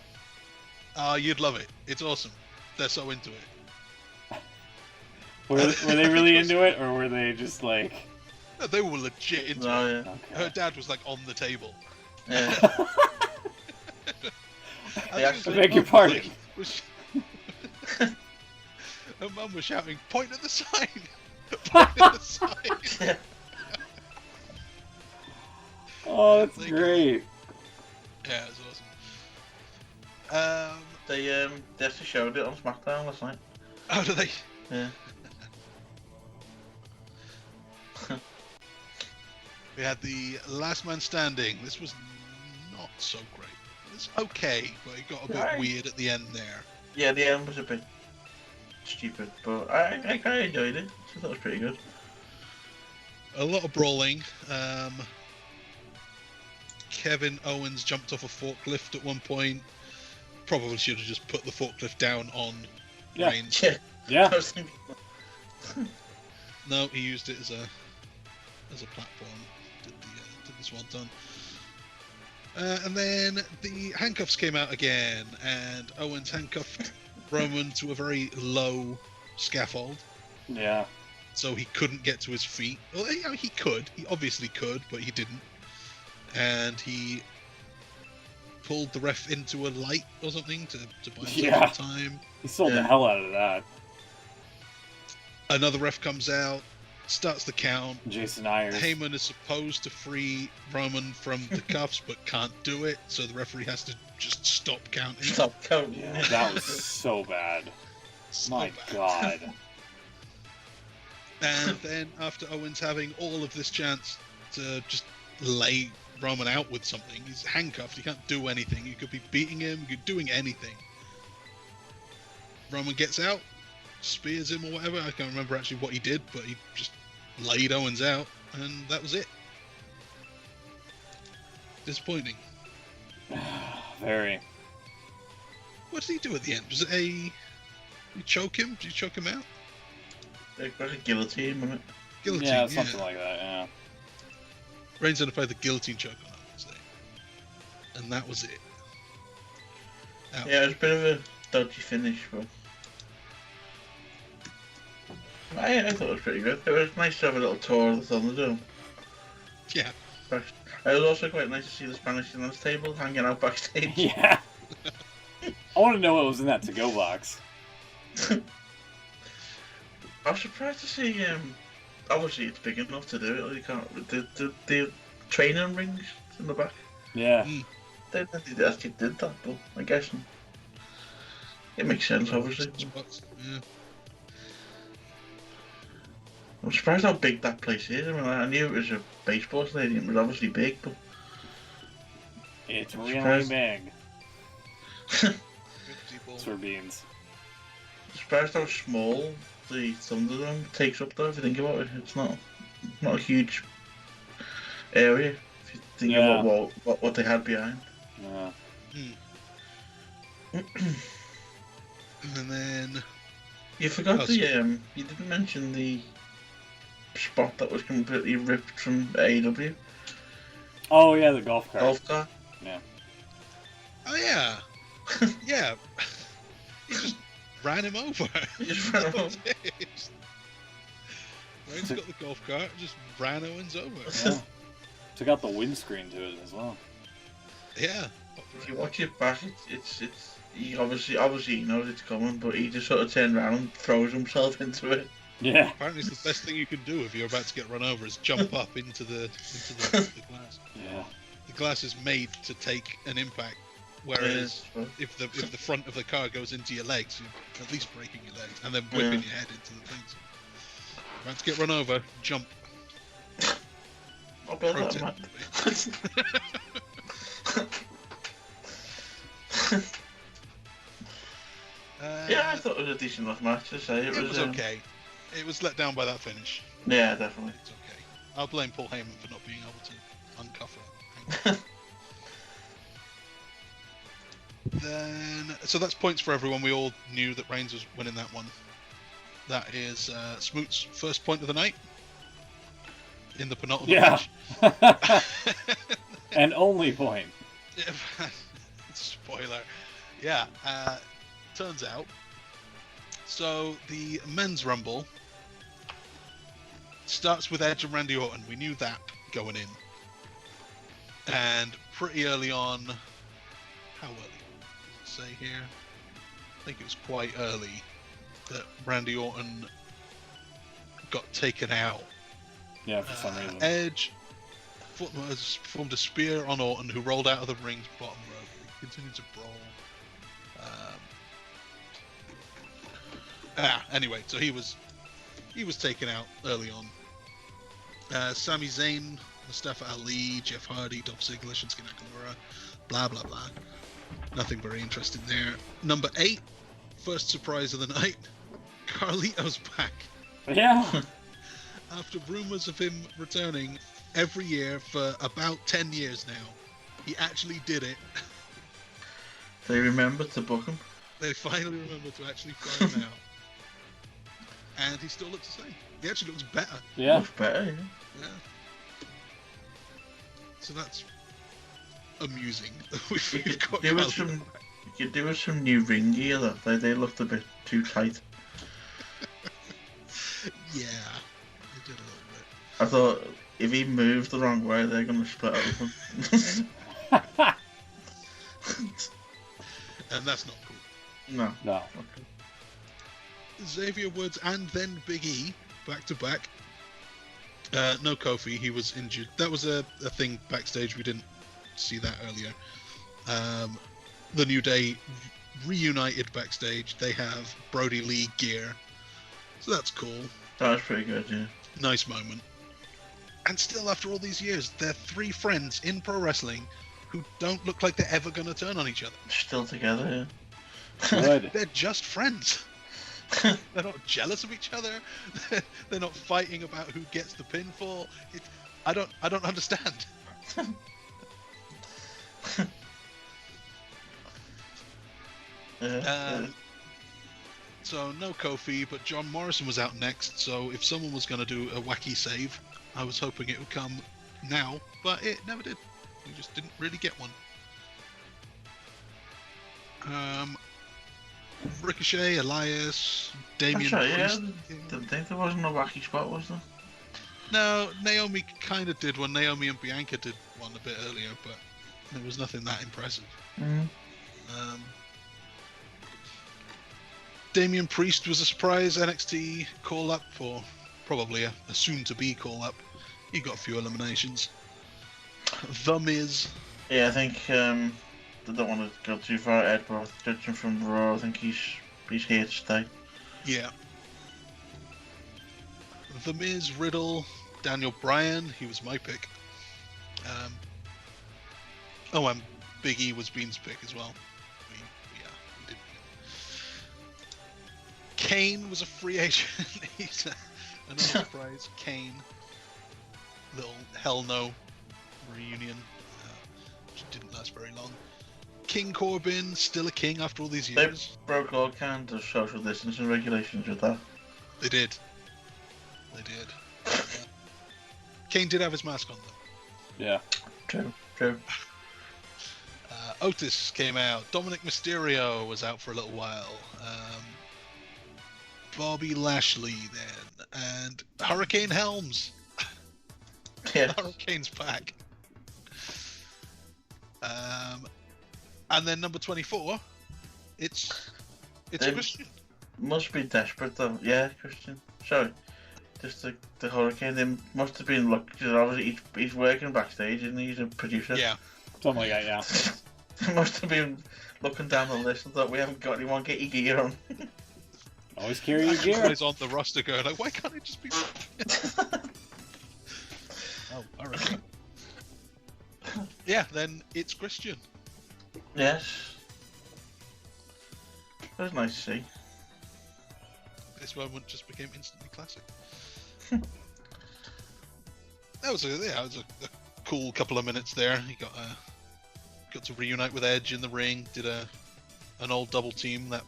You'd love it. It's awesome. They're so into it. Were they really into it, or were they just like... No, they were legit into it. Yeah. Okay. Her dad was like on the table. Yeah. I beg your pardon. Her mum was shouting, "Point at the sign! Point at the sign!" Oh, that's great. Yeah, it was awesome. They actually showed it on SmackDown last night. Oh, do they? Yeah. We had the Last Man Standing. This was not so great. It was okay, but it got a bit weird at the end there. Yeah, the end was a bit stupid, but I enjoyed it. I thought it was pretty good. A lot of brawling. Kevin Owens jumped off a forklift at one point. Probably should have just put the forklift down on Reigns. Yeah. I was thinking... No, he used it as a platform. Did the swanton. And then the handcuffs came out again, and Owens handcuffed Roman to a very low scaffold. Yeah. So he couldn't get to his feet. Well, you know, he could. He obviously could, but he didn't. And he pulled the ref into a light or something to buy himself time. He sold the hell out of that. Another ref comes out, starts the count. Jason Ayers. Heyman is supposed to free Roman from the cuffs, but can't do it, so the referee has to just stop counting. Stop counting. Yeah, that was so bad. My God. And then after Owens having all of this chance to just lay Roman out with something, he's handcuffed, he can't do anything. You could be beating him, you could be doing anything. Roman gets out, spears him or whatever. I can't remember actually what he did, but he just laid Owens out. and that was it. Disappointing. Very. What did he do at the end? Was it you choke him? Did you choke him out? It was a guillotine, wasn't it? Guillotine, Yeah, something like that. Yeah. Reigns had to play the guillotine choke on Wednesday, and that was it. Ouch. Yeah, it was a bit of a dodgy finish, but I thought it was pretty good. It was nice to have a little tour of the Thunderdome. Yeah. It was also quite nice to see the Spanish announce table hanging out backstage. Yeah. I want to know what was in that to-go box. I was surprised to see. Obviously, it's big enough to do it. You can't. The training rings in the back. Yeah. They actually did that, but I guess it makes sense. Obviously, Yeah. I'm surprised how big that place is. I mean, I knew it was a baseball stadium. It was obviously big, but It's I'm really surprised. big. 50 balls. For beans. Surprised how small the Thunderdome takes up, though. If you think about it, it's not a huge area. If you think about what they had behind. Yeah. And then You forgot you didn't mention the spot that was completely ripped from AEW. Oh yeah, the golf cart. Golf car. Yeah. oh yeah, yeah, he just ran him over. He just ran him That was it. Reigns got the golf cart, just ran Owens over. Yeah. Took out the windscreen to it as well. Yeah. If you watch it back, it's he obviously he knows it's coming, but he just sort of turns around and throws himself into it. Yeah. Apparently, it's the best thing you can do if you're about to get run over is jump up into the glass. Yeah. The glass is made to take an impact, whereas if the front of the car goes into your legs, you're at least breaking your legs and then whipping your head into the things. About to get run over, jump. I'll bet Pro that, tip. man. Yeah, I thought it was a decent enough match to say. It was okay. It was let down by that finish. Yeah, definitely. It's okay. I'll blame Paul Heyman for not being able to uncuff her. Then, so that's points for everyone. We all knew that Reigns was winning that one. That is Smoot's first point of the night in the penultimate match. And only point. Spoiler. Yeah. Turns out. So the men's rumble starts with Edge and Randy Orton. We knew that going in. And pretty early on, how early? Does it say here? I think it was quite early that Randy Orton got taken out. Yeah, for some reason. Edge performed a spear on Orton, who rolled out of the ring's bottom rope. He continued to brawl. Anyway, so he was taken out early on. Sami Zayn, Mustafa Ali, Jeff Hardy, Dolph Ziggler, Shinsuke Nakamura, blah blah blah. Nothing very interesting there. Number 8, first surprise of the night. Carlito's back. Yeah. After rumors of him returning every year for about 10 years now, he actually did it. They remembered to book him. They finally remembered to actually fly him out. And he still looks the same. He actually looks better. Yeah. Much better, yeah. Yeah. So that's amusing. We've got You Carlito back. could do with some new ring gear. They looked a bit too tight. Yeah, they did a little bit. I thought if he moved the wrong way, they're going to split open. And that's not cool. No. No. Okay. Xavier Woods and then Big E back to back. No Kofi, he was injured. That was a thing backstage. We didn't see that earlier. The New Day reunited backstage. They have Brody Lee gear, so that's cool. That was pretty good, yeah. Nice moment. And still, after all these years, they're 3 friends in pro wrestling who don't look like they're ever going to turn on each other. Still together, Good. They're just friends. They're not jealous of each other. They're They're not fighting about who gets the pinfall. I don't understand. So no Kofi, but John Morrison was out next. So if someone was going to do a wacky save, I was hoping it would come now, but it never did. We just didn't really get one. Ricochet, Elias, Damian Priest. Didn't think there wasn't a wacky spot, was there? No, Naomi kind of did one. Naomi and Bianca did one a bit earlier, but there was nothing that impressive. Damian Priest was a surprise NXT call-up, or probably a soon-to-be call-up. He got a few eliminations. The Miz. Yeah, I think I don't want to go too far ahead, but judging from Raw, I think he's here to stay. Yeah. The Miz, Riddle, Daniel Bryan. He was my pick. And Big E was Bean's pick as well. We didn't. Kane was a free agent. He's another surprise. Kane. Little Hell No reunion, which didn't last very long. King Corbin, still a king after all these years. They broke all kinds of social distancing regulations with that. They did. Kane did have his mask on though. Yeah. True. Otis came out. Dominic Mysterio was out for a little while. Bobby Lashley then, and Hurricane Helms. Yeah. Hurricane's back. And then number 24, it's Christian. Must be desperate though. Yeah, Christian. Sorry. Just the Hurricane. They must have been obviously he's working backstage, isn't he? He's a producer. Yeah. Something like that, yeah. They must have been looking down the list and thought, we haven't got anyone, get your gear on. Always carry your gear. Everybody's on the roster going like, why can't it just be? Oh, alright. Yeah, then it's Christian. Yes. That was nice to see. This moment just became instantly classic. That was a cool couple of minutes there. He got to reunite with Edge in the ring. Did an old double team, that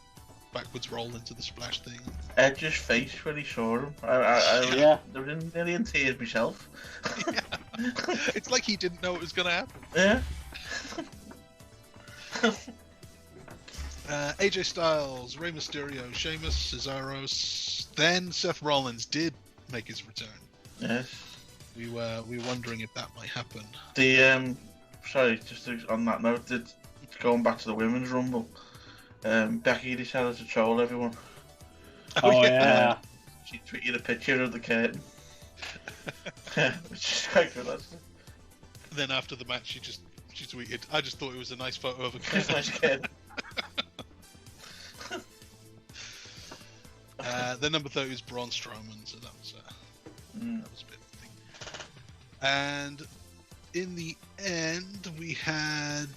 backwards roll into the splash thing. Edge's face when he saw him. I was nearly in tears myself. Yeah. It's like he didn't know it was going to happen. Yeah. AJ Styles, Rey Mysterio, Sheamus, Cesaro, then Seth Rollins did make his return. Yes. We were wondering if that might happen. Sorry, just on that note, going back to the Women's Rumble, Becky decided to troll everyone. Oh yeah. She tweeted a picture of the curtain. Which is quite good, actually. Then after the match, she tweeted, "I just thought it was a nice photo of a curtain." Nice curtain. Then number 30 is Braun Strowman, so that was a bit of a thing. And in the end, we had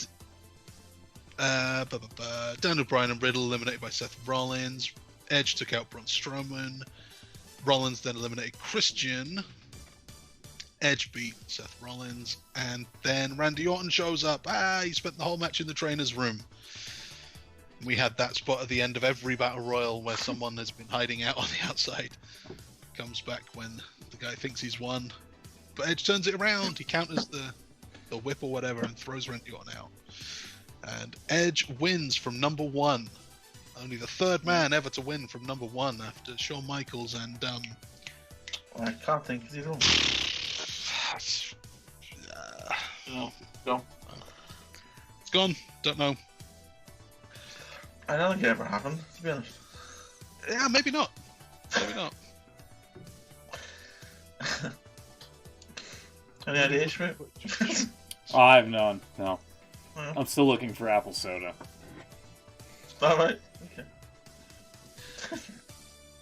Daniel Bryan and Riddle eliminated by Seth Rollins. Edge took out Braun Strowman. Rollins then eliminated Christian. Edge beat Seth Rollins, and then Randy Orton shows up. He spent the whole match in the trainer's room. We had that spot at the end of every battle royal where someone has been hiding out on the outside. Comes back when the guy thinks he's won, but Edge turns it around. He counters the whip or whatever and throws Randy Orton out. And Edge wins from number 1. Only the third man ever to win from number 1 after Shawn Michaels and I can't think of it all. Go. It's gone. Don't know. I don't think it ever happened, to be honest. Yeah, maybe not. Maybe not. Any ideas for it? Oh, I have none. No. Well. I'm still looking for apple soda. Alright. Okay.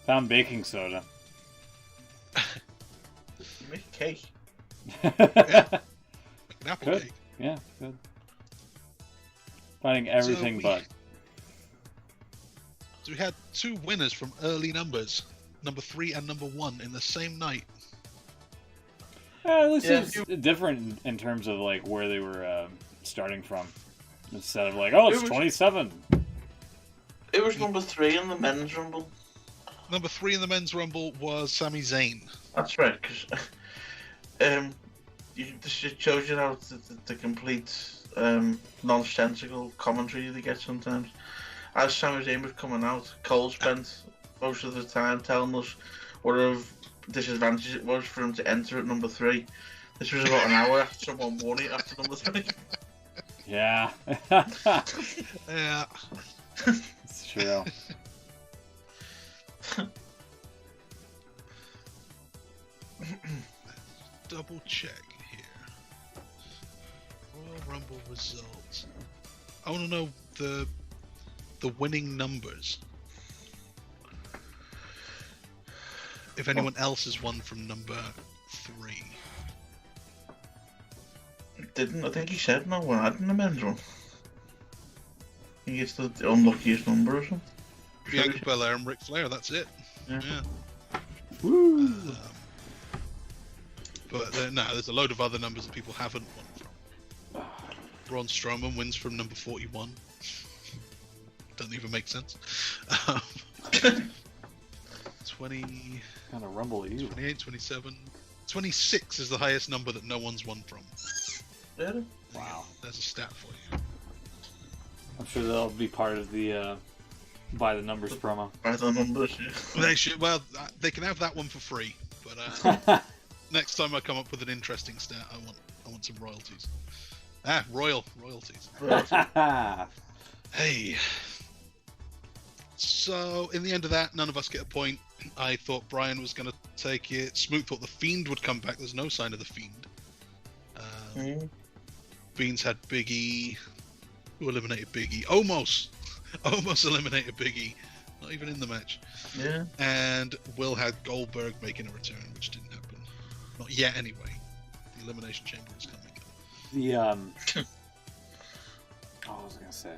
Found baking soda. You make a cake. Yeah. An apple Good. cake. Yeah, good. Finding everything but. So we had 2 winners from early numbers. number 3 and number 1 in the same night. At least Yeah, it's different in terms of like where they were starting from, instead of like, oh, it's It was- 27. It was number 3 in the men's rumble. Number 3 in the men's rumble was Sami Zayn. That's right, because this just shows you how the complete nonsensical commentary they get sometimes. As Sami Zayn was coming out, Cole spent most of the time telling us what a disadvantage it was for him to enter at number 3. This was about an hour after someone won it after number 3. Yeah. Yeah. It's true. Double check here. Royal Rumble results. I want to know the winning numbers. If anyone else has won from number 3. I think he said no one had in the men's one. He gets the unluckiest number or something. Bianca Belair and Ric Flair, that's it. Yeah. Woo! But no, there's a load of other numbers that people haven't won from. Braun Strowman wins from number 41. Doesn't even make sense. 20, Kind of rumble at you. 28, 27. 26 is the highest number that no one's won from. Really? Wow. There's a stat for you. I'm sure that'll be part of the by the numbers promo. By the numbers, yeah. They should. Well, they can have that one for free. But next time I come up with an interesting stat, I want some royalties. Royalties. Hey. So in the end of that, none of us get a point. I thought Brian was going to take it. Smoot thought the Fiend would come back. There's no sign of the Fiend. Beans had Big E. Who eliminated Big E? Almost eliminated Big E. Not even in the match. Yeah. And Will had Goldberg making a return, which didn't happen. Not yet, anyway. The Elimination Chamber is coming. The what was I gonna say?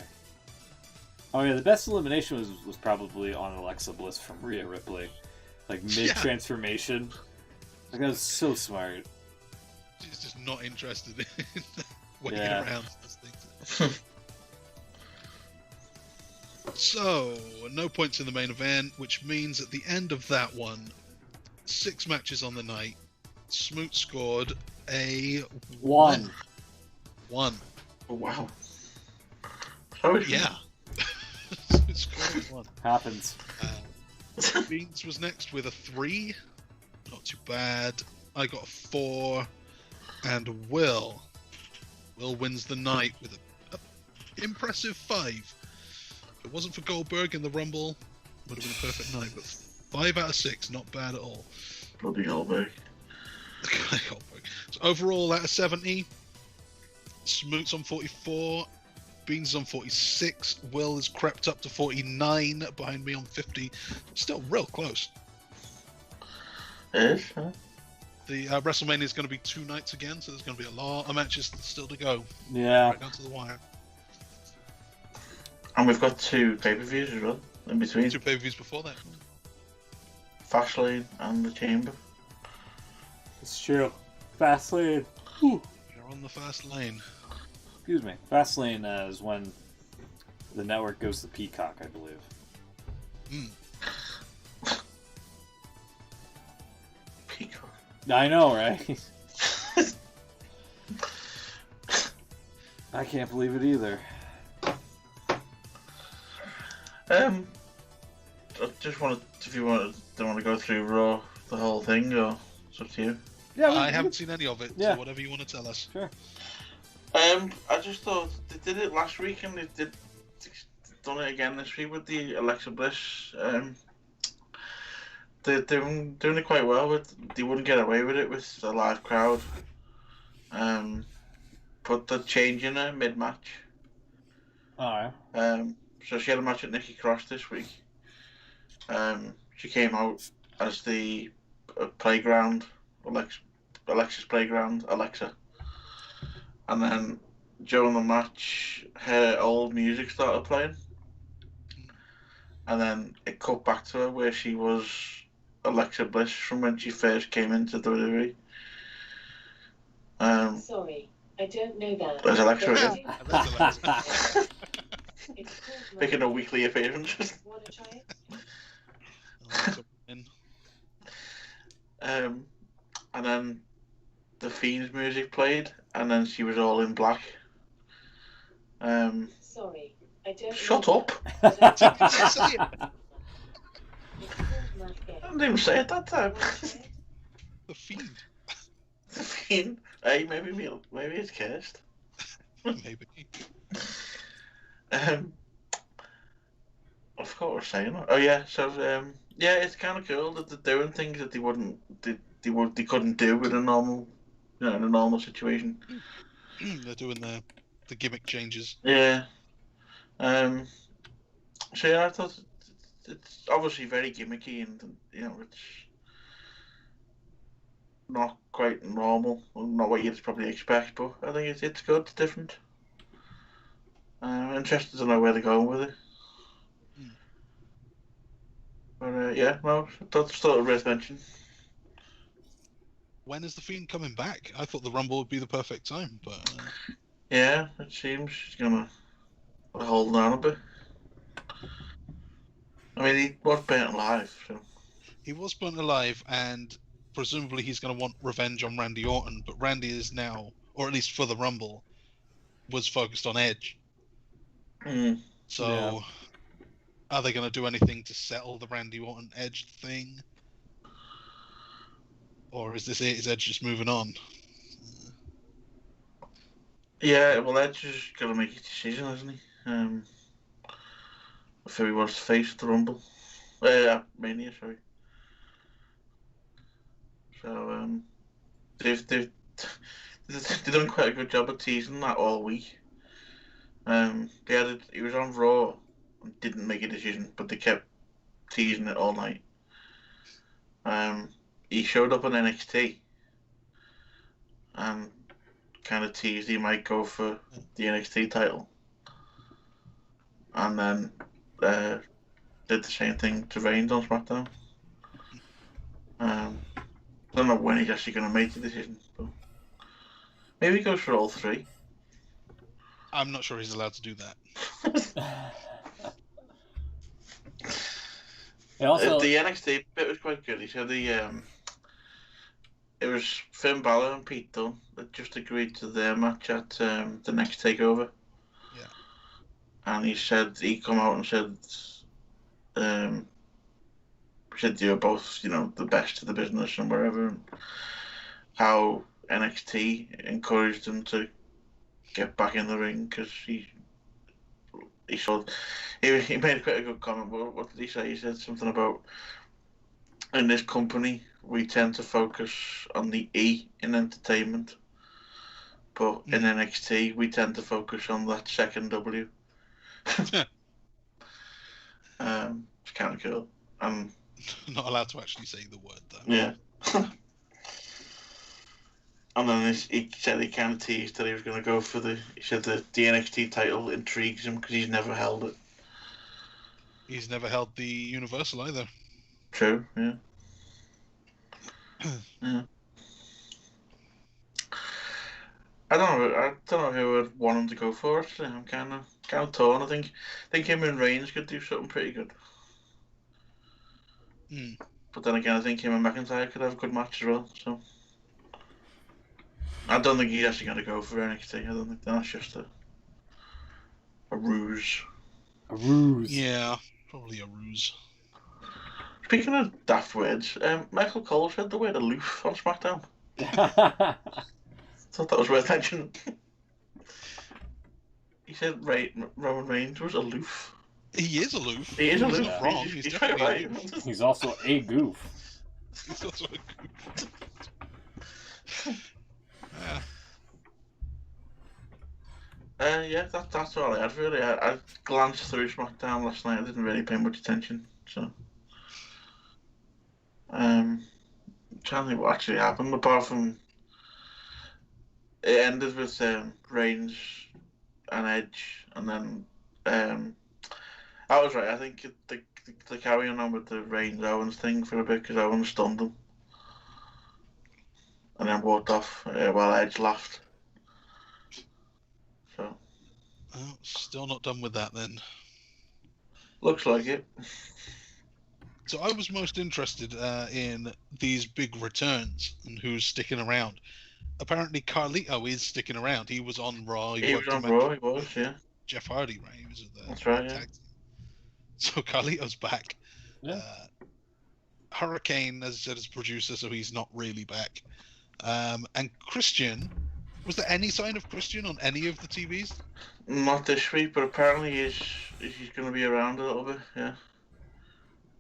Oh yeah, the best elimination was probably on Alexa Bliss from Rhea Ripley, like mid transformation. Like that was so smart. She's just not interested in waiting Yeah. around. So, no points in the main event, which means at the end of that one, 6 matches on the night, Smoot scored a One. One. Oh, wow. Sorry. Yeah. Smoot scored a 1. Happens. Beans was next with a 3. Not too bad. I got a 4. And Will wins the night with a impressive 5. If it wasn't for Goldberg in the Rumble, it would have been a perfect night. But 5 out of 6, not bad at all. Bloody Goldberg. Goldberg. So overall, out of 70, Smoot's on 44, Beans is on 46, Will has crept up to 49, behind me on 50. Still real close. It is, huh? The WrestleMania is going to be 2 nights again, so there's going to be a lot of matches still to go. Yeah. Right down to the wire. And we've got 2 pay-per-views as well, in between. 2 pay-per-views before that. Fastlane and the Chamber. It's true. Fastlane. Whew. You're on the fast lane. Excuse me. Fastlane is when the network goes to Peacock, I believe. Peacock. I know, right? I can't believe it either. I just wanted, if you don't want to go through Raw, the whole thing, or it's up to you. Yeah, I haven't seen any of it, Yeah. so whatever you want to tell us. Sure. I just thought they did it last week and they done it again this week with the Alexa Bliss. They're doing it quite well, but they wouldn't get away with it with a live crowd. But they're changing her mid-match. Alright. So she had a match at Nikki Cross this week. She came out as the playground, Alexa's playground, Alexa. And then during the match, her old music started playing. And then it cut back to her where she was Alexa Bliss from when she first came into WWE. Sorry, I don't know that. There's Alexa again. There's Alexa. It's called Making a Monday. weekly appearance. Want to try it? Alexa in. And then the Fiend's music played, and then she was all in black. Sorry, I don't Shut know up! that. Say it. It's called Monday. I didn't even say it that time. Want to try it? The Fiend. The Fiend. Hey, maybe it's cursed. Maybe. I forgot what I was saying. Oh yeah, so yeah, it's kind of cool that they're doing things that they couldn't do with a normal, in a normal situation. They're doing the gimmick changes. Yeah. So yeah, I thought it's obviously very gimmicky, and it's not quite normal, not what you'd probably expect, but I think it's good, it's different. I'm interested to know where they're going with it. But yeah, no, that's sort of worth mentioning. When is the Fiend coming back? I thought the Rumble would be the perfect time, but Yeah, it seems she's gonna hold on a bit. I mean, he was burnt alive, so. he was burnt alive, and presumably he's going to want revenge on Randy Orton. But Randy is now, or at least for the Rumble, was focused on Edge. Mm. So, Yeah. are they going to do anything to settle the Randy Orton Edge thing? Or is this it? Is Edge just moving on? Yeah, well, Edge is gonna make a decision, isn't he? If he wants to face the Rumble. Mania, sorry. So, they've done quite a good job of teasing that all week. He was on Raw and didn't make a decision, but they kept teasing it all night. He showed up on NXT and kind of teased he might go for the NXT title, and then did the same thing to Reigns on SmackDown. I don't know when he's actually going to make the decision, but maybe he goes for all three. I'm not sure he's allowed to do that. Also, The NXT bit was quite good. He said it was Finn Balor and Pete Dunne that just agreed to their match at the next takeover. Yeah. And he come out and said you're both, the best of the business and wherever, and how NXT encouraged him to get back in the ring because he made quite a good comment. But what did he say? He said something about, in this company we tend to focus on the E in entertainment, but in NXT we tend to focus on that second W. It's kind of cool. Not allowed to actually say the word though. Yeah. And then he said he kind of teased that he was going to go for he said the NXT title intrigues him because he's never held it. He's never held the Universal either. True, yeah. Yeah. I don't know who would want him to go for. Actually, I'm kind of torn. I think him and Reigns could do something pretty good. But then again, I think him and McIntyre could have a good match as well. So I don't think he's actually going to go for NXT. I don't think that's just a ruse. a ruse. Yeah, probably a ruse. Speaking of daft words, Michael Cole said the word aloof on SmackDown. Thought that was worth mentioning. He said Roman Reigns was aloof. He is aloof. He is He's aloof. not wrong. He's definitely quite right. aloof. He's also a goof. He's also a goof. Yeah, that's all I had really. I glanced through SmackDown last night. I didn't really pay much attention. So, trying to think what actually happened apart from it ended with Reigns and Edge, and then I was right. I think the they're carrying on with the Reigns Owens thing for a bit because Owens stunned him. And then walked off while Edge laughed. So. Oh, still not done with that then. Looks like it. So I was most interested in these big returns and who's sticking around. Apparently Carlito is sticking around. He was on Raw. He was worked on him Raw, at he was, yeah. Jeff Hardy, right? He was at the That's right, yeah. tag team. So Carlito's back. Yeah. Hurricane, as I said, is producer, so he's not really back. And Christian, was there any sign of Christian on any of the TVs? Not this week, but apparently he's going to be around a little bit, yeah.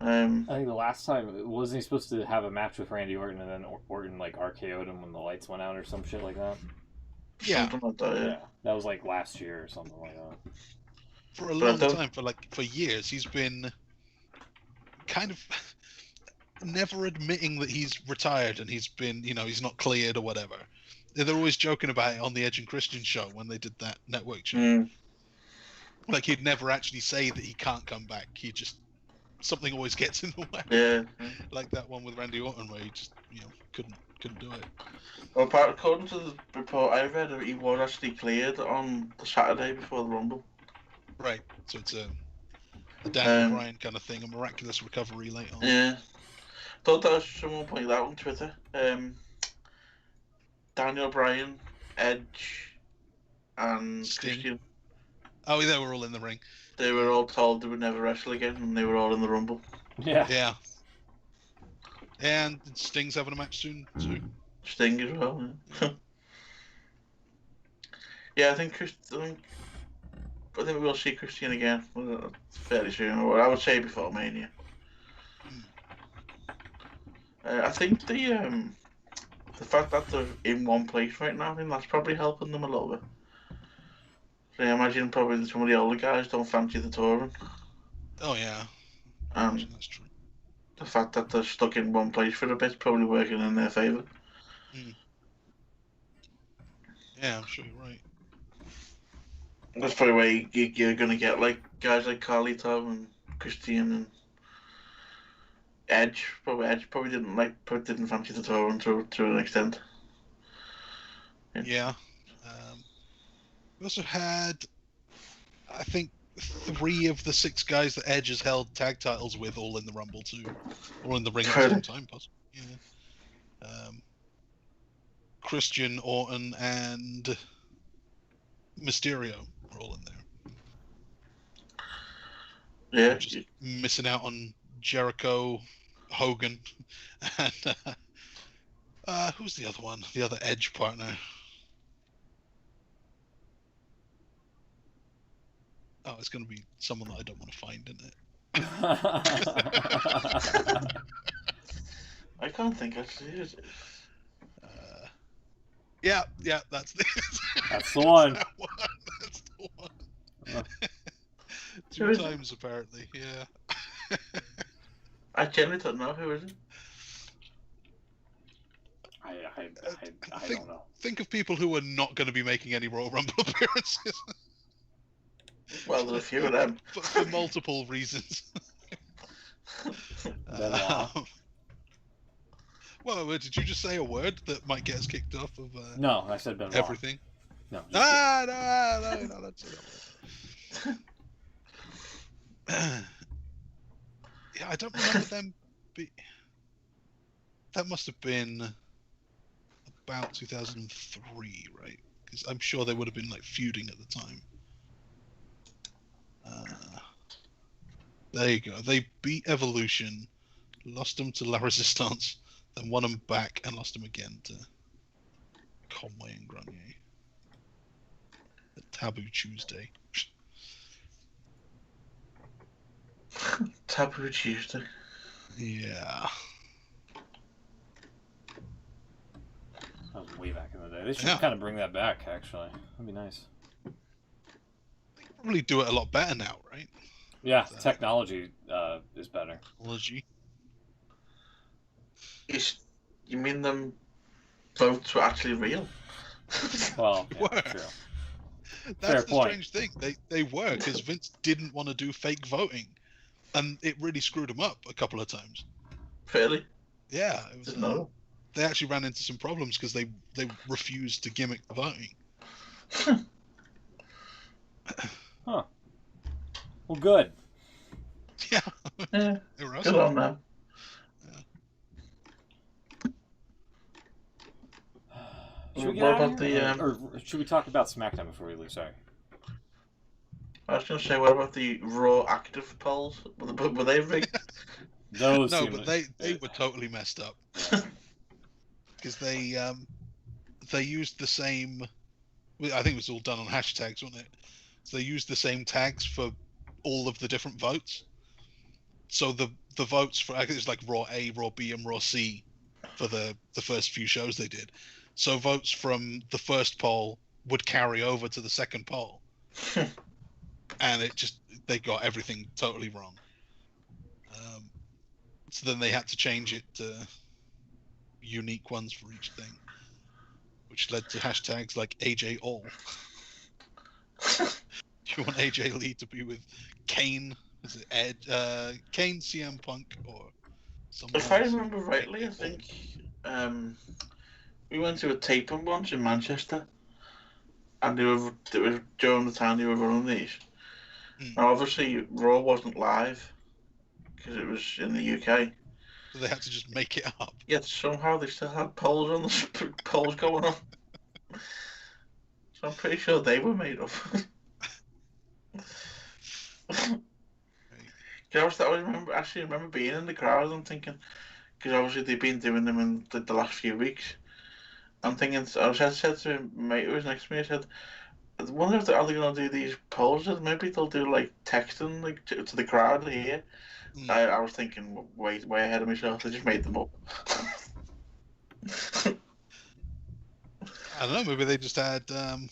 I think the last time, wasn't he supposed to have a match with Randy Orton and then Orton like RKO'd him when the lights went out or some shit like that? Yeah. Something like that, yeah. That was like last year or something like that. For a long time, for years, he's been kind of never admitting that he's retired and he's been, he's not cleared or whatever. They're always joking about it on the Edge and Christian show when they did that network show. Mm. Like he'd never actually say that he can't come back. He just something always gets in the way. Yeah. Like that one with Randy Orton where he just couldn't do it. Well, according to the report I read, he was actually cleared on the Saturday before the Rumble. Right. So it's a Daniel Bryan kind of thing, a miraculous recovery later on. Yeah. Thought that was someone pointed out on Twitter. Daniel Bryan, Edge, and Sting. Christian. Oh, they were all in the ring. They were all told they would never wrestle again, and they were all in the Rumble. Yeah. Yeah. And Sting's having a match soon too. Sting as well. Yeah, yeah, I think we'll see Christian again fairly soon. Or I would say before Mania. I think the fact that they're in one place right now, I think that's probably helping them a little bit. So I imagine probably some of the older guys don't fancy the touring. Oh yeah. That's true. The fact that they're stuck in one place for a bit's probably working in their favour. Yeah, I'm sure you're right. That's probably why you're going to get like guys like Carlito and Christian and Edge. Edge probably didn't fancy the touring to an extent. Yeah. We also had, I think, 3 of the 6 guys that Edge has held tag titles with all in the Rumble too, or in the ring at the same time, possibly. Yeah. Christian, Orton, and Mysterio are all in there. Yeah. Just missing out on Jericho, Hogan, and who's the other one? The other Edge partner. Oh, it's going to be someone that I don't want to find, isn't it? I can't think actually. Is it? Yeah, that's That's the one. That's the one. 2 Who is it? times apparently. Yeah. I genuinely don't know. Who is it? I think, don't know. Think of people who are not going to be making any Royal Rumble appearances. Well, there's a few of them. for multiple reasons. Well, did you just say a word that might get us kicked off of No, I said Benoit. everything? No. No, that's it. Yeah, I don't remember them. That must have been about 2003, right? Because I'm sure they would have been like feuding at the time. There you go. They beat Evolution, lost them to La Resistance, then won them back and lost them again to Conway and Grenier. The Taboo Tuesday. Taboo Tuesday. That Yeah. was way back in the day. They should Yeah. kind of bring that back, actually. That'd be nice. Probably do it a lot better now, right? Yeah, technology is better. Technology. You mean them votes were actually real? Well, yeah, Were. true. That's Fair the point. strange thing. They were because Vince didn't want to do fake voting. and it really screwed them up a couple of times. Really? Yeah, it was, Didn't know. they actually ran into some problems because they refused to gimmick the voting. Huh. Well, good. Yeah, Yeah, they were good awesome. on them. Should we get What out of about here? the, Or should we talk about SmackDown before we leave? Sorry. I was going to say, what about the Raw active polls? Were they rigged? Those No, seem but like- they were totally messed up because they used the same. I think it was all done on hashtags, wasn't it? So they used the same tags for all of the different votes. So the votes for, I think it's like Raw A, Raw B, and Raw C for the first few shows they did. So votes from the first poll would carry over to the second poll, and they got everything totally wrong. So then they had to change it to unique ones for each thing, which led to hashtags like AJ All. You want AJ Lee to be with Kane? Is it Kane, CM Punk, or someone If I else? remember rightly, I think we went to a taping once in Manchester, and it was during the time they were running these. Now, obviously, Raw wasn't live because it was in the UK. So they had to just make it up. Yet somehow they still had polls on the polls going on. So I'm pretty sure they were made up. I remember being in the crowd and thinking, because obviously they've been doing them in the last few weeks. I'm thinking, I said to him, mate who was next to me, I said, I wonder if they're going to do these polls. Maybe they'll do like texting like to the crowd here. I was thinking way ahead of myself. I just made them up. I don't know. Maybe they just had the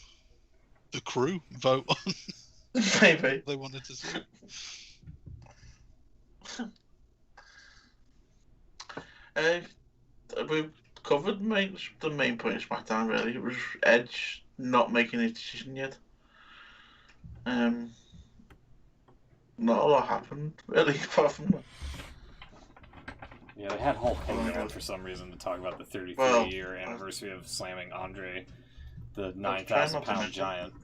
crew vote on. Maybe they wanted to see. We've covered the main point of SmackDown. Really, it was Edge not making his decision yet. Not a lot happened really apart from that. Yeah, they had Hulk Hogan on for some reason to talk about the 33-year anniversary of slamming Andre, the 9,000-pound giant.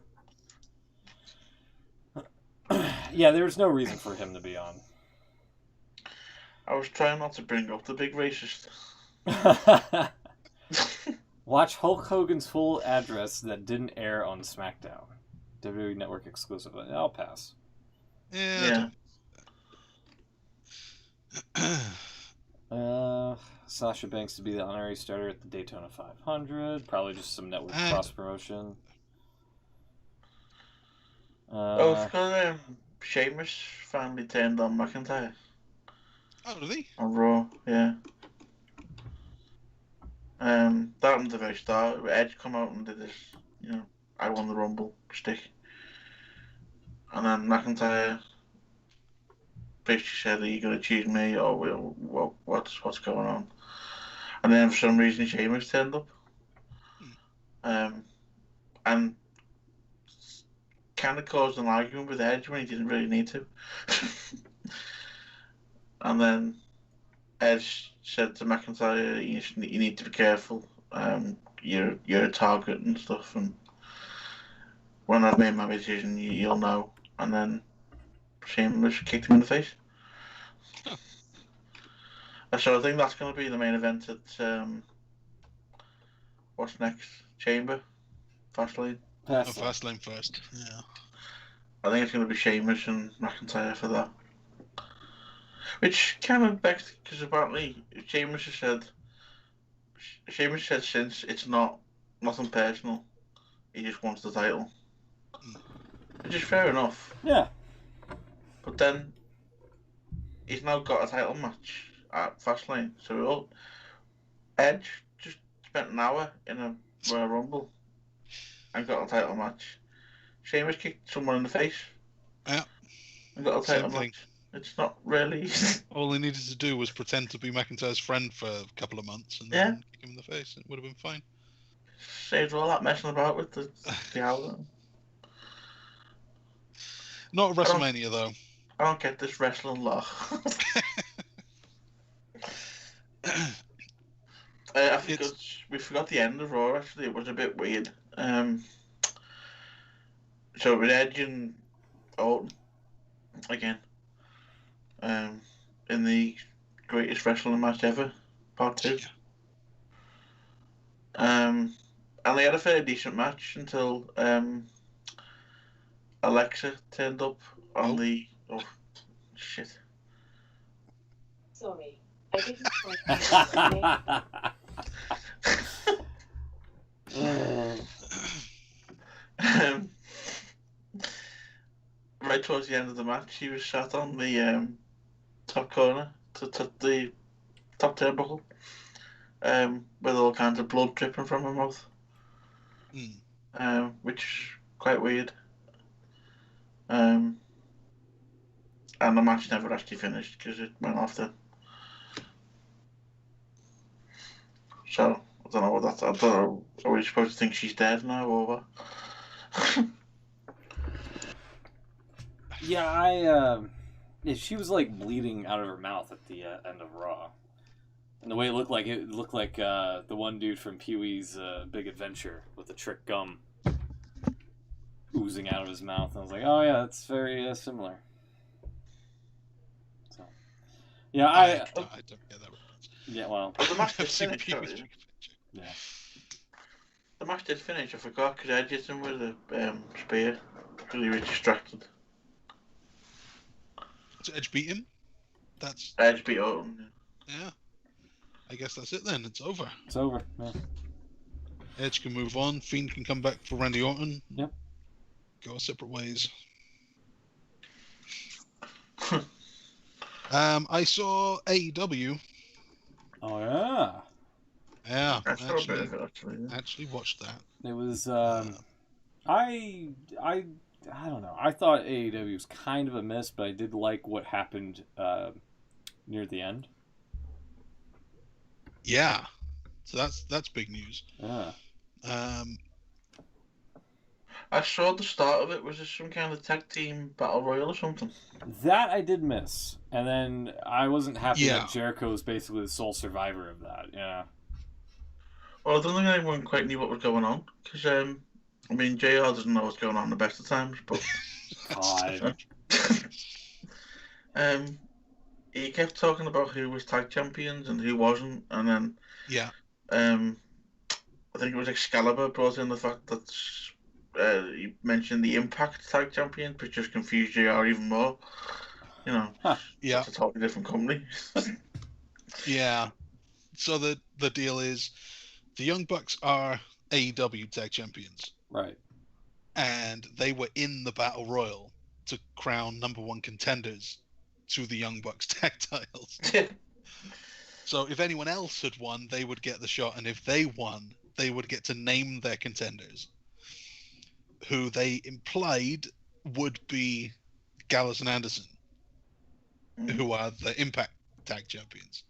Yeah, there was no reason for him to be on. I was trying not to bring up the big racist. Watch Hulk Hogan's full address that didn't air on SmackDown. WWE Network exclusive. I'll pass. Yeah. Sasha Banks to be the honorary starter at the Daytona 500. Probably just some network cross promotion. It's because Sheamus finally turned on McIntyre. Oh, did he? On Raw, yeah. That happened at the very start. Edge come out and did this, I won the Rumble stick. And then McIntyre basically said, "Are you going to choose me, or what's going on?" And then for some reason Sheamus turned up, and kind of caused an argument with Edge when he didn't really need to. And then Edge said to McIntyre, "You need to be careful. You're a target and stuff. And when I've made my decision, you'll know." And then Sheamus kicked him in the face. So I think that's going to be the main event at what's next? Chamber? Fastlane? Fastlane first. Yeah. I think it's going to be Sheamus and McIntyre for that. Which kind of begs, because apparently Sheamus said since it's nothing personal, he just wants the title. Which is fair enough. Yeah. But then he's now got a title match at Fastlane. So Edge just spent an hour in a Royal Rumble and got a title match. Sheamus kicked someone in the face. Yeah. And got a title match. It's not really. All he needed to do was pretend to be McIntyre's friend for a couple of months and then kick him in the face. It would have been fine. Saved all that messing about with the hour. Not at WrestleMania, though. I don't get this wrestling law. I forgot, we forgot the end of Raw, actually. It was a bit weird. So with Edge and Orton again, in the greatest wrestling match ever, part 2. And they had a fairly decent match until Alexa turned up on the... Oh, shit. Sorry, I didn't quite Right towards the end of the match, she was sat on the top corner, the top turnbuckle, with all kinds of blood dripping from her mouth, which is quite weird. And the match never actually finished because it went off then. So, I don't know what that's... I don't know. Are we supposed to think she's dead now or what? Yeah, yeah, she was like bleeding out of her mouth at the end of Raw. And the way it looked like the one dude from Pee-wee's Big Adventure with the trick gum oozing out of his mouth. And I was like, oh yeah, that's very similar. So, yeah, I don't get that reference. Yeah, well, the match did I've seen finish. Pee-wee's Big Adventure. yeah. The match did finish. I forgot because Edge hit him with a spear because he was distracted. So Edge beat him? That's... Edge beat Orton. Yeah. I guess that's it then. It's over. It's over. Yeah. Edge can move on. Fiend can come back for Randy Orton. Yep. Go our separate ways. I saw AEW. Oh yeah. Yeah, I saw a bit of it actually. Yeah. actually watched that. It was I don't know. I thought AEW was kind of a miss, but I did like what happened near the end. Yeah. So that's big news. Yeah. I saw the start of it. Was it some kind of tag team battle royal or something? That I did miss. And then I wasn't happy Yeah. that Jericho was basically the sole survivor of that. Yeah. Well, I don't think anyone quite knew what was going on because I mean, JR doesn't know what's going on the best of times, but God. he kept talking about who was tag champions and who wasn't, and then Yeah. I think it was Excalibur brought in the fact that he mentioned the Impact tag champion, which just confused JR even more. You know, Yeah. it's a totally different company. Yeah. So the deal is the Young Bucks are AEW tag champions. Right. And they were in the Battle Royal to crown #1 contenders to the Young Bucks tag titles. So if anyone else had won, they would get the shot, and if they won, they would get to name their contenders, who they implied would be Gallows and Anderson, who are the Impact tag champions.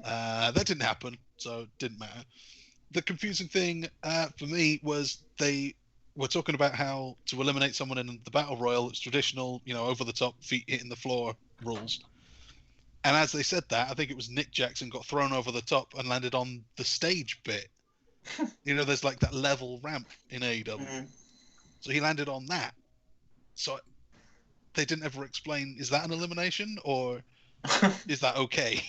That didn't happen, so it didn't matter. The confusing thing for me was they were talking about how to eliminate someone in the Battle Royal, it's traditional, over the top, feet hitting the floor rules. And as they said that, I think it was Nick Jackson got thrown over the top and landed on the stage bit. There's like that level ramp in AEW. So he landed on that. So they didn't ever explain, is that an elimination or is that okay?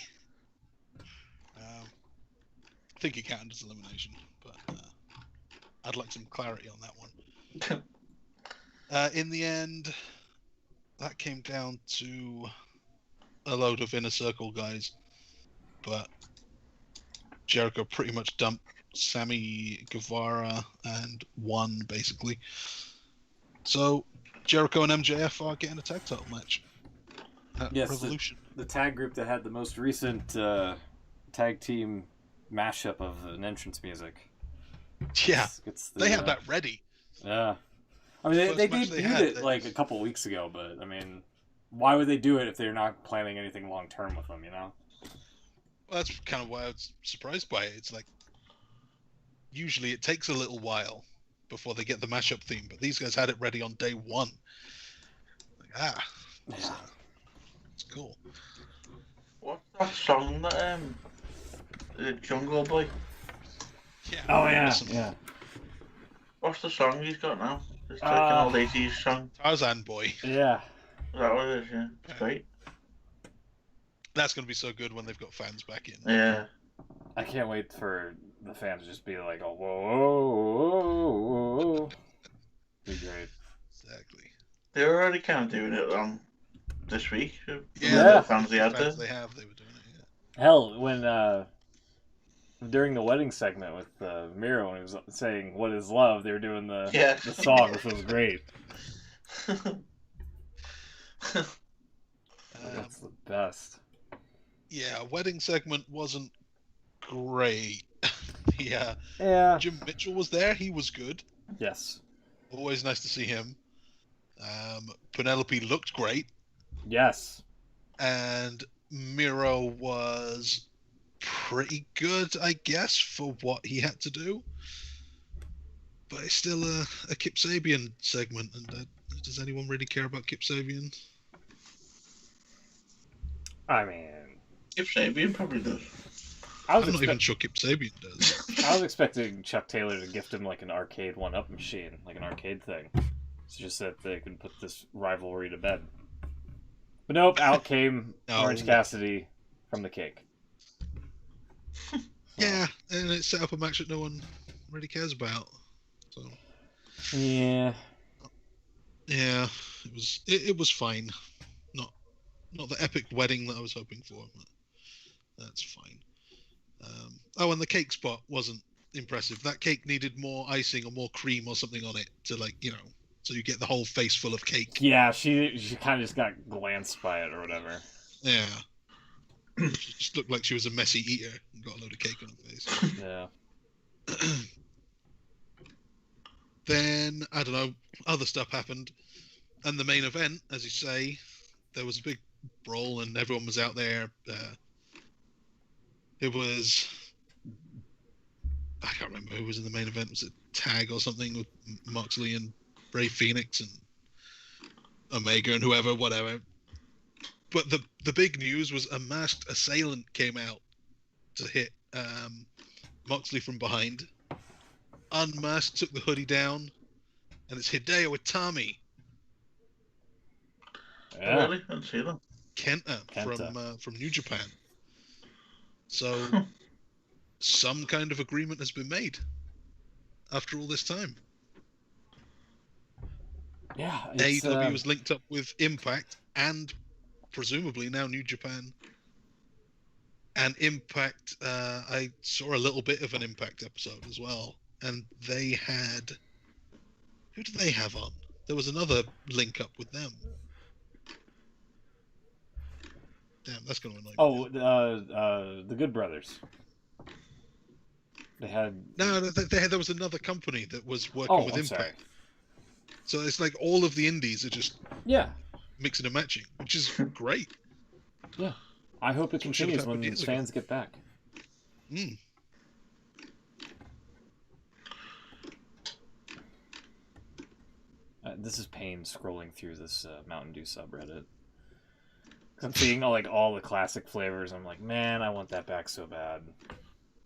I think it counted as elimination, but I'd like some clarity on that one. In the end, that came down to a load of Inner Circle guys, but Jericho pretty much dumped Sammy Guevara and won, basically. So Jericho and MJF are getting a tag title match at Revolution. The tag group that had the most recent tag team mashup of an entrance music. Yeah, they had had that ready. Yeah. I mean, they debuted it like a couple weeks ago, but I mean, why would they do it if they're not planning anything long term with them, Well, that's kind of why I was surprised by it. It's like, usually it takes a little while before they get the mashup theme, but these guys had it ready on day one. Like, ah, Yeah. so, it's cool. What's that song that Jungle Boy? Yeah. Oh yeah, awesome. yeah. What's the song he's got now? It's like an Uh, old 80s song. Tarzan Boy. Yeah. Is that what it is? Yeah, it's great. That's going to be so good when they've got fans back in. Yeah. I can't wait for the fans to just be like, oh, whoa, whoa, whoa, whoa. Be great. Exactly. They're already kind of doing it this week. Yeah. The fans they had there. They were doing it, yeah. Hell, when during the wedding segment with Miro, when he was saying "What is love," they were doing the song, which was great. That's the best. Yeah, wedding segment wasn't great. Yeah. Jim Mitchell was there. He was good. Yes. Always nice to see him. Penelope looked great. Yes. And Miro was pretty good, I guess, for what he had to do. But it's still a Kip Sabian segment, and does anyone really care about Kip Sabian? I mean, Kip Sabian probably does. I'm not even sure Kip Sabian does. I was expecting Chuck Taylor to gift him like an arcade one-up machine, like an arcade thing. It's just that they could put this rivalry to bed. But nope, out came Orange Cassidy from the cake. Yeah, and it set up a match that no one really cares about. So yeah, it was fine. Not the epic wedding that I was hoping for, but that's fine. And the cake spot wasn't impressive. That cake needed more icing or more cream or something on it to so you get the whole face full of cake. Yeah, she kind of just got glanced by it or whatever. Yeah. She just looked like she was a messy eater and got a load of cake on her face. Yeah. Then, I don't know, other stuff happened. And the main event, as you say, there was a big brawl and everyone was out there. It was... I can't remember who was in the main event. Was it Tag or something with Moxley and Ray Phoenix and Omega and whoever, whatever. But the big news was a masked assailant came out to hit Moxley from behind. Unmasked, took the hoodie down, and it's Hideo Itami. Yeah. Really? I didn't see that. Kenta. From New Japan. So some kind of agreement has been made after all this time. Yeah. AEW was linked up with Impact and presumably now New Japan. And Impact, I saw a little bit of an Impact episode as well. And they had... Who did they have on? There was another link up with them. Damn, that's going to annoy me. Oh, the Good Brothers. They had... No, there was another company that was working with Impact. Sorry. So it's like all of the indies are just mixing and matching, which is great. Yeah. I hope it continues when fans get back. Mm. This is pain scrolling through this Mountain Dew subreddit. I'm seeing all the classic flavors. I'm like, man, I want that back so bad.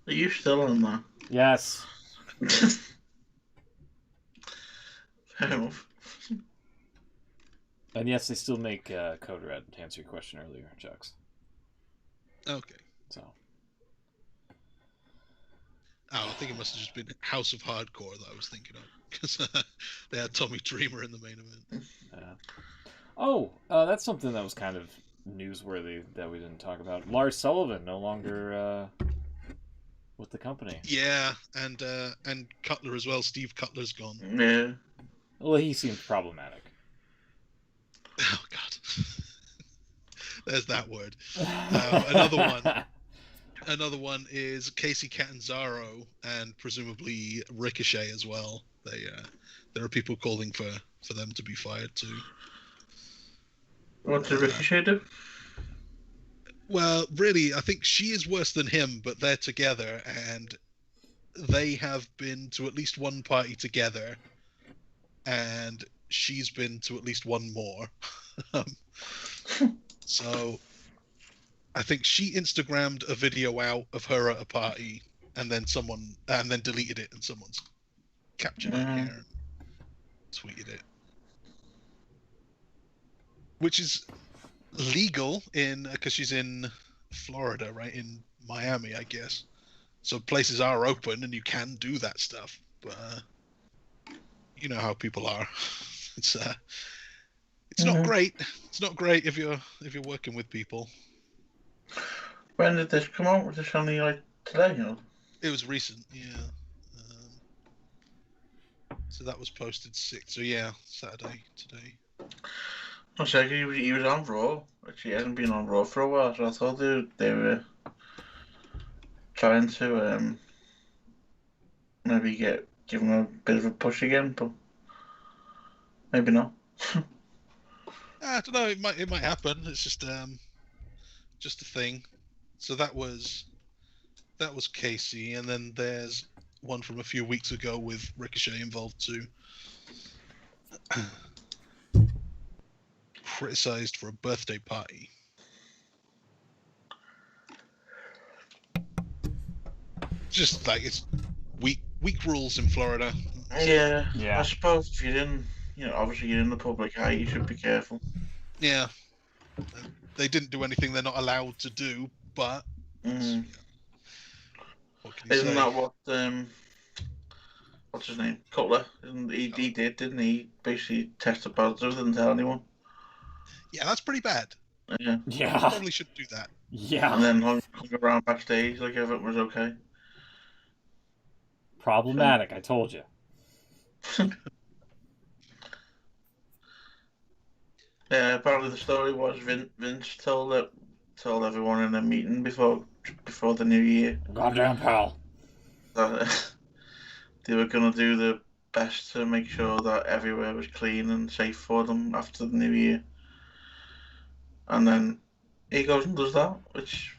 Are you still on that? Yes. Fair enough. And yes, they still make Code Red, to answer your question earlier, Chucks. Okay. So. Oh, I think it must have just been House of Hardcore that I was thinking of. Because they had Tommy Dreamer in the main event. That's something that was kind of newsworthy that we didn't talk about. Lars Sullivan no longer with the company. Yeah, and Cutler as well. Steve Cutler's gone. Yeah. Well, he seems problematic. Oh, God. There's that word. Another one is Casey Catanzaro and presumably Ricochet as well. There are people calling for them to be fired too. What did Ricochet do? Well, really, I think she is worse than him, but they're together and they have been to at least one party together and she's been to at least one more. So I think she Instagrammed a video out of her at a party, and then deleted it, and someone's captured it here and tweeted it, which is legal because she's in Florida, right? In Miami, I guess. So places are open and you can do that stuff, but you know how people are. It's not great. It's not great if you're working with people. When did this come out? Was this only like today? It was recent, yeah. So that was posted 6. So yeah, Saturday today. I was like, he was on Raw, which he hasn't been on Raw for a while. So I thought they were trying to maybe give him a bit of a push again, but maybe not. I don't know. It might happen. It's just a thing. So that was Casey, and then there's one from a few weeks ago with Ricochet involved too. Criticized for a birthday party. Just like it's weak rules in Florida. Yeah. Yeah. I suppose if you're in, obviously you're in the public eye, you should be careful. Yeah. They didn't do anything they're not allowed to do, but what can you Isn't say? that what what's his name? Cutler. He did, didn't he? He basically tested positive, didn't tell anyone. Yeah, that's pretty bad. Yeah. Yeah. Probably shouldn't do that. Yeah. And then hung around backstage like everything was okay. Problematic, I told you. Yeah, apparently the story was Vince told everyone in a meeting before the new year Goddamn pal. that they were gonna do the best to make sure that everywhere was clean and safe for them after the new year. And then he goes and does that, which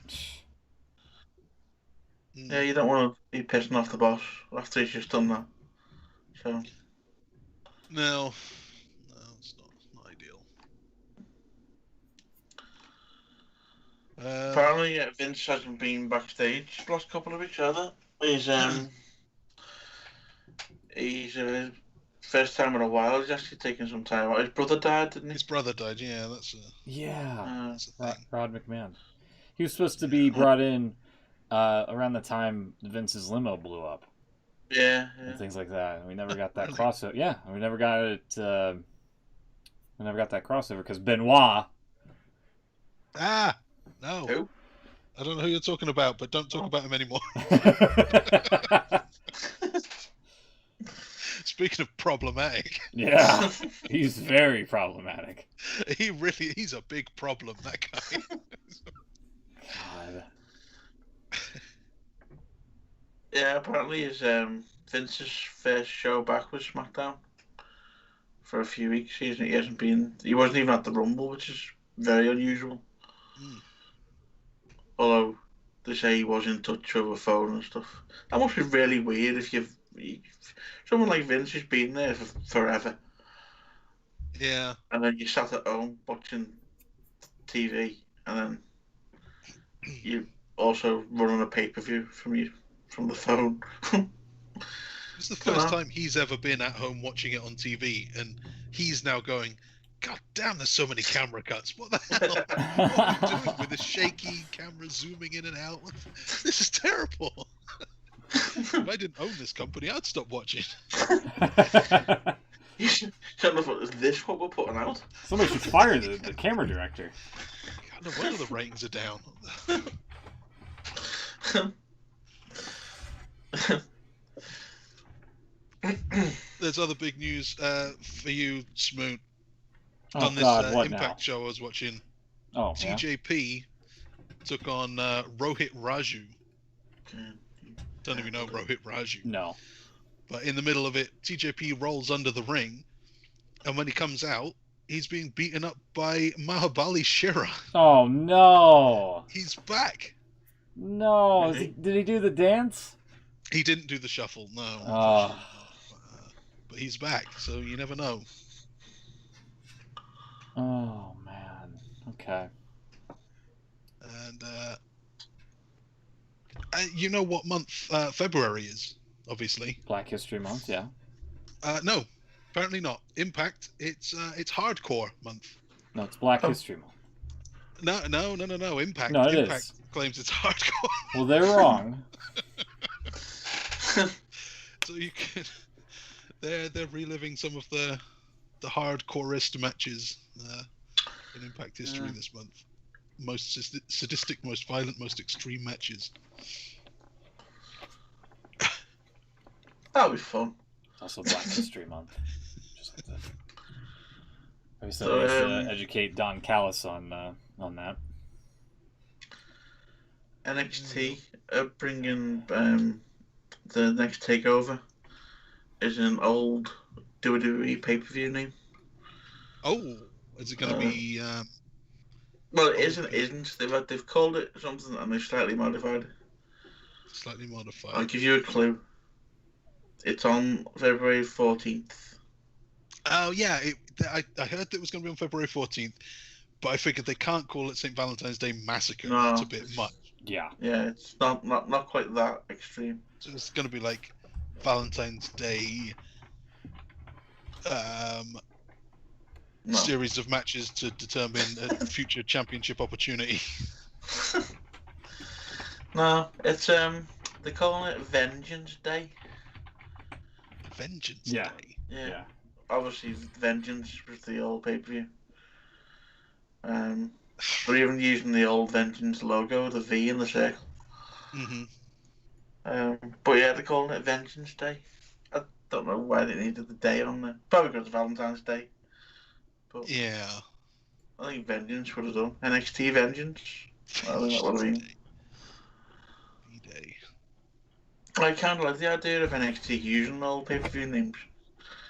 yeah, you don't want to be pissing off the boss after he's just done that. So No, it's not ideal. apparently, Vince hasn't been backstage the last couple of weeks either. He's first time in a while. He's actually taking some time out. His brother died, didn't he? His brother died. Yeah, that's a thing. Rod McMahon. He was supposed to be brought in around the time Vince's limo blew up. Yeah. And things like that. And we never got that Really? crossover. Yeah, we never got it. We never got that crossover because Benoit. No. Who? I don't know who you're talking about, but don't talk about him anymore. Speaking of problematic, Yeah, he's very problematic. he's a big problem, that guy. God. Yeah, apparently his Vince's first show back was SmackDown for a few weeks. He hasn't been. He wasn't even at the Rumble, which is very unusual. Although they say he was in touch with a phone and stuff. That must be really weird if someone like Vince has been there for forever. Yeah. And then you sat at home watching TV, and then you also running a pay-per-view from the phone. It's the first time he's ever been at home watching it on TV, and he's now going, God damn, there's so many camera cuts. What the hell? What are we doing with this shaky camera zooming in and out? This is terrible. If I didn't own this company, I'd stop watching. You should have thought, is this what we're putting out? Somebody should fire the camera director. God, no wonder the ratings are down. There's other big news for you, Smoot. Oh On this God, what Impact now? show I was watching, Oh, yeah. TJP took on Rohit Raju. Don't even know Rohit Raju. No. But in the middle of it, TJP rolls under the ring, and when he comes out, he's being beaten up by Mahabali Shera. Oh no. He's back. No. Really? Did he do the dance? He didn't do the shuffle, no. Oh. But he's back, so you never know. Oh man. Okay. And you know what month February is, obviously. Black History Month. Yeah. No, apparently not. Impact. It's hardcore month. No, it's Black Oh. History Month. No. Impact. No, it Impact is. claims it's hardcore. Well, they're wrong. So you can. They're reliving some of the hardcorest matches in Impact history this month. Most sadistic, most violent, most extreme matches. That'll be fun. Also Black History Month. Just like that. Maybe So, we should educate Don Callis on that. NXT bringing the next takeover is an old WWE pay-per-view name. Oh, is it going to be? Well, it isn't. Isn't they've called it something and they've slightly modified it. Slightly modified. I'll give you a clue. It's on February 14th. Oh yeah, I heard that it was going to be on February 14th, but I figured they can't call it St. Valentine's Day Massacre. No. That's a bit much. Yeah. Yeah, it's not quite that extreme. So it's going to be like Valentine's Day No. series of matches to determine a future championship opportunity. No, it's they're calling it Vengeance Day. Vengeance Yeah. Day. Yeah. Obviously, Vengeance was the old pay-per-view. They're even using the old Vengeance logo, the V in the circle. Mm-hmm. But yeah, they're calling it Vengeance Day. I don't know why they needed the day on there. Probably because of Valentine's Day. But Yeah. I think Vengeance would have done. NXT Vengeance. I think that would have been. V-Day. I kind of like the idea of NXT using old pay-per-view names.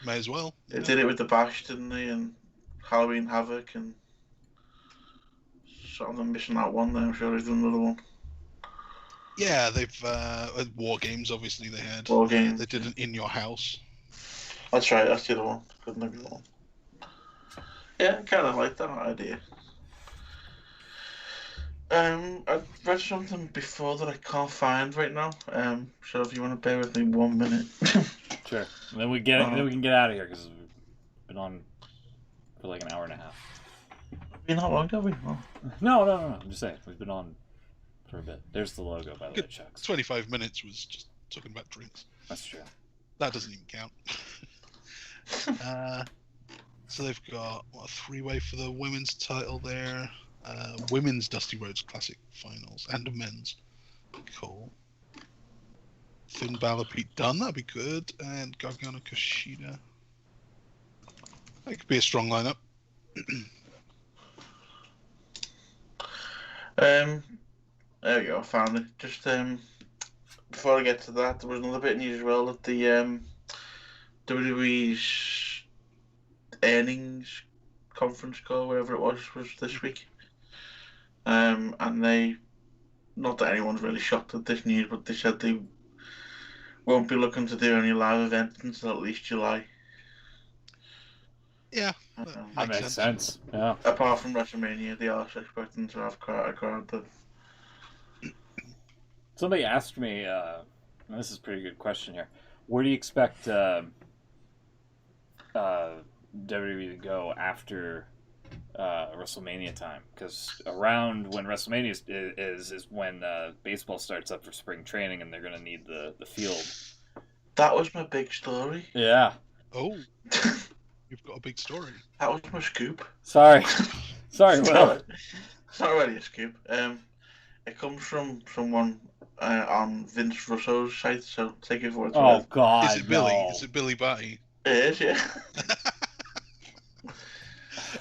May as well. They did it with the Bash, didn't they? And Halloween Havoc, and sort of them missing out one there. I'm sure they've done another one. Yeah, they've War Games. Obviously, they had. War Games. They did an In Your House. That's right. That's the other one. Couldn't think of the one. Yeah, I kind of like that idea. I read something before that I can't find right now. So if you want to bear with me 1 minute. Sure. And then we can get out of here because we've been on for like an hour and a half. Been how long have we? Oh. No. I'm just saying we've been on for a bit. There's the logo, by the way, Chucks. 25 minutes was just talking about drinks. That's true. That doesn't even count. So they've got a three-way for the women's title there. Women's Dusty Rhodes Classic finals and a men's. Cool. Finn Balor, Pete Dunne, that'd be good. And Gargano Kushida. That could be a strong lineup. There we go, I found it. Just before I get to that, there was another bit of news as well that the WWE's earnings conference call, whatever it was this week. And they, not that anyone's really shocked at this news, but they said they won't be looking to do any live events until at least July. Yeah, That makes sense. Yeah. Apart from WrestleMania, they are expecting to have a crowd that. Somebody asked me, and this is a pretty good question here. Where do you expect WWE to go after WrestleMania time? Because around when WrestleMania is when baseball starts up for spring training, and they're going to need the field. That was my big story. Yeah. Oh, you've got a big story. That was my scoop. Sorry, Will. It's not really a scoop. It comes from someone on Vince Russo's site, so take it for what it's Oh worth. God, Is it Billy? no. Is it Billy Batty? It is, yeah.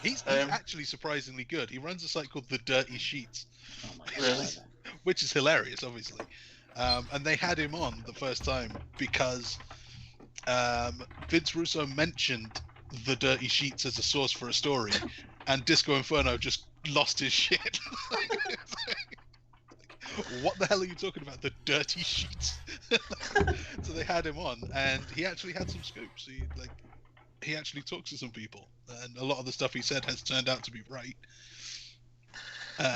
He's actually surprisingly good. He runs a site called The Dirty Sheets, Oh my Really? God. which is hilarious, obviously. And they had him on the first time because Vince Russo mentioned The Dirty Sheets as a source for a story, and Disco Inferno just lost his shit. What the hell are you talking about? The Dirty Sheets. So they had him on, and he actually had some scoops. he actually talks to some people, and a lot of the stuff he said has turned out to be right.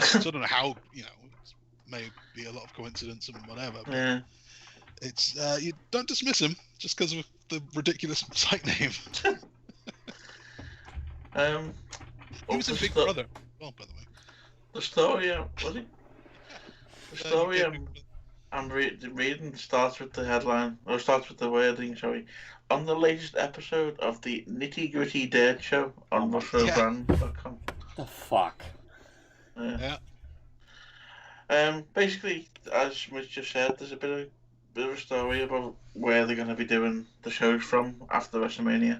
So I don't know how, it may be a lot of coincidence and whatever, but Yeah. it's you don't dismiss him just because of the ridiculous site name. He was in Big Brother. Well, by the way. The story, was he? The story UK Big I'm reading starts with the headline, or starts with the wording, sorry. On the latest episode of the Nitty Gritty Dirt Show on RussellBrand.com. The fuck? Yeah. Basically, as Mitch just said, there's a bit of a story about where they're going to be doing the shows from after WrestleMania.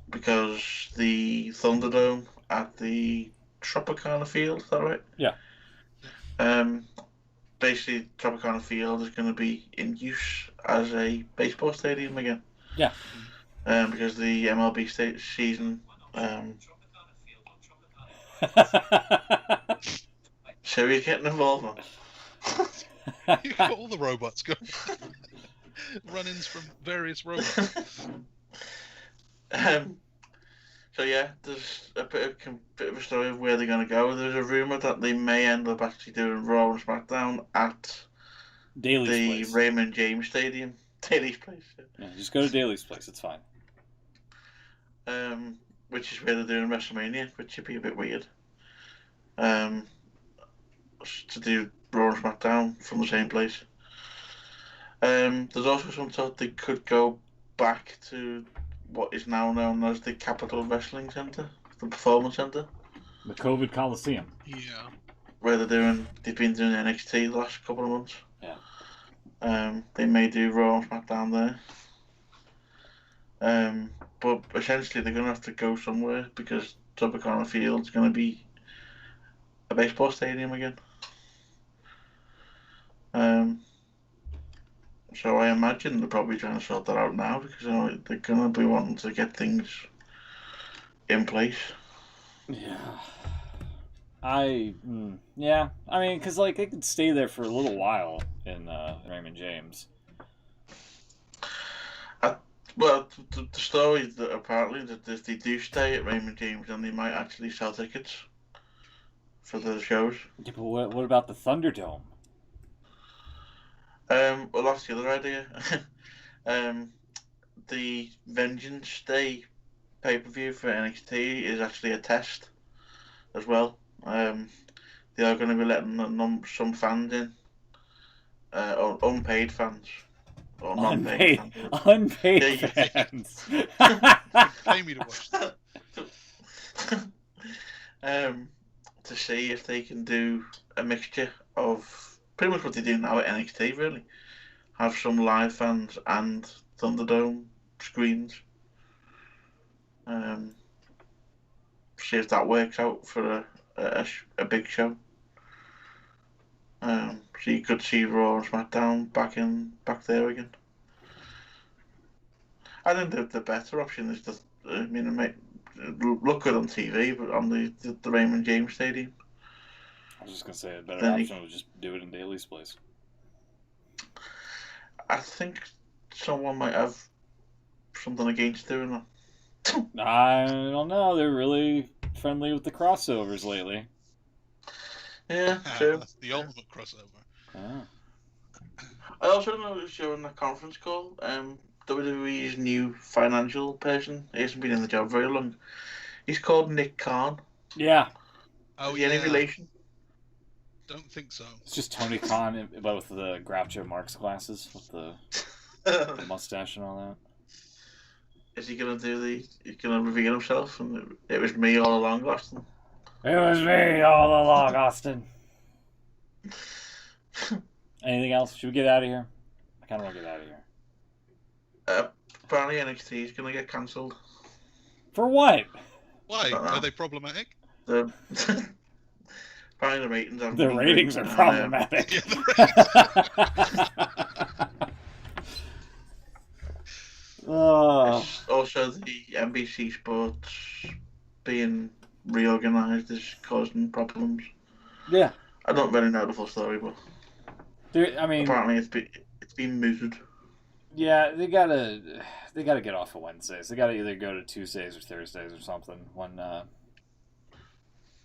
Because the Thunderdome at the Tropicana Field, is that right? Yeah. Basically, Tropicana Field is going to be in use as a baseball stadium again. Yeah. Because the MLB season. So he's getting involved now. You've got all the robots going. Run-ins from various robots. So yeah, there's a bit of a story of where they're going to go. There's a rumor that they may end up actually doing Raw and SmackDown at Daly's the place. Raymond James Stadium. Daly's place. Yeah, just go to Daly's place. It's fine. Which is where they're doing WrestleMania, which would be a bit weird. To do Raw and SmackDown from the same place. There's also some thought they could go back to what is now known as the Capitol Wrestling Center, the Performance Center. The COVID Coliseum. Yeah. Where they've been doing NXT the last couple of months. Yeah. They may do Raw and SmackDown there. But essentially they're going to have to go somewhere because Tropicana Field's going to be a baseball stadium again. So I imagine they're probably trying to sort that out now because they're going to be wanting to get things in place. Yeah. I mean, because they could stay there for a little while in Raymond James. Well, the story that apparently that if they do stay at Raymond James, then they might actually sell tickets for the shows. Yeah, but what about the Thunderdome? Well, that's the other idea. The Vengeance Day pay-per-view for NXT is actually a test as well. They are going to be letting some fans in, or unpaid fans, or non-paid fans. Unpaid Yeah, fans. Pay me to watch that. To see if they can do a mixture of pretty much what they do now at NXT, really. Have some live fans and Thunderdome screens. See if that works out for a big show. So you could see Raw and SmackDown back there again. I think the better option is it might look good on TV, but on the Raymond James Stadium. I was just gonna say a better option would just do it in Daly's place. I think someone might have something against doing that. I don't know. They're really friendly with the crossovers lately. Yeah, true. That's the ultimate crossover. Oh. I also noticed during the conference call, WWE's new financial person, he hasn't been in the job very long. He's called Nick Khan. Yeah. Oh, Is he any relation? Don't think so. It's just Tony Khan, but with the Groucho Marx glasses, with the mustache and all that. Is he gonna he's gonna reveal himself and it was me all along, Austin? It was me all along, Austin. Anything else? Should we get out of here? I kind of want to get out of here. Apparently NXT is gonna get cancelled. For what? Why? Are they problematic? Apparently the ratings aren't The been ratings good, are problematic. Yeah, the Also, the NBC Sports being reorganised is causing problems. Yeah. I don't really know the full story, but I mean, apparently it's been mooted. yeah, they gotta. they got to get off of Wednesdays. They got to either go to Tuesdays or Thursdays or something when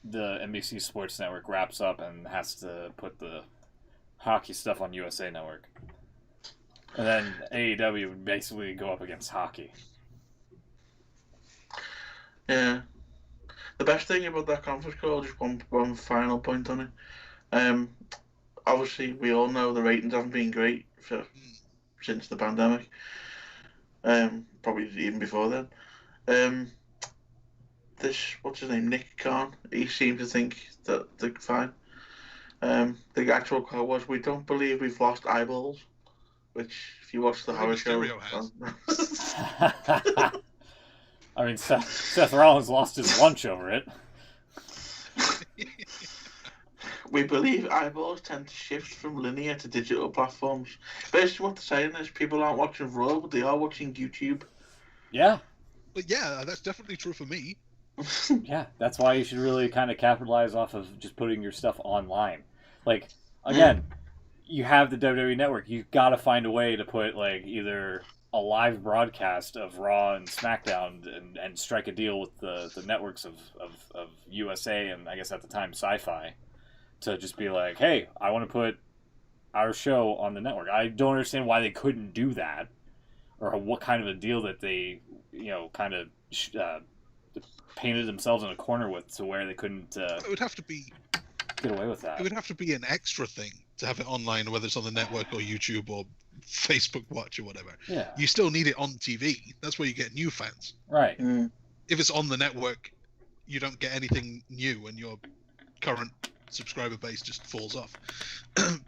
the NBC Sports Network wraps up and has to put the hockey stuff on USA Network. And then AEW would basically go up against hockey. Yeah. The best thing about that conference call, just one final point on it. Obviously, we all know the ratings haven't been great since the pandemic. Probably even before then. What's his name, Nick Khan, he seemed to think that they're fine. The actual quote was, "We don't believe we've lost eyeballs," which, if you watch the Rey horror show... Mysterio has. I mean, Seth Rollins lost his lunch over it. We believe eyeballs tend to shift from linear to digital platforms. Basically what they're saying is people aren't watching Raw, but they are watching YouTube. Yeah. But yeah, that's definitely true for me. Yeah, that's why you should really kind of capitalize off of just putting your stuff online. Like, again, you have the WWE Network. You've got to find a way to put, like, either a live broadcast of Raw and SmackDown and strike a deal with the networks of USA and, I guess at the time, Sci-Fi, to just be like, hey, I want to put our show on the network. I don't understand why they couldn't do that, or what kind of a deal that they, kind of painted themselves in a corner with, to where they couldn't It would have to be get away with that. It would have to be an extra thing to have it online, whether it's on the network or YouTube or Facebook Watch or whatever. Yeah. You still need it on TV. That's where you get new fans. Right. If it's on the network, you don't get anything new, and your current subscriber base just falls off.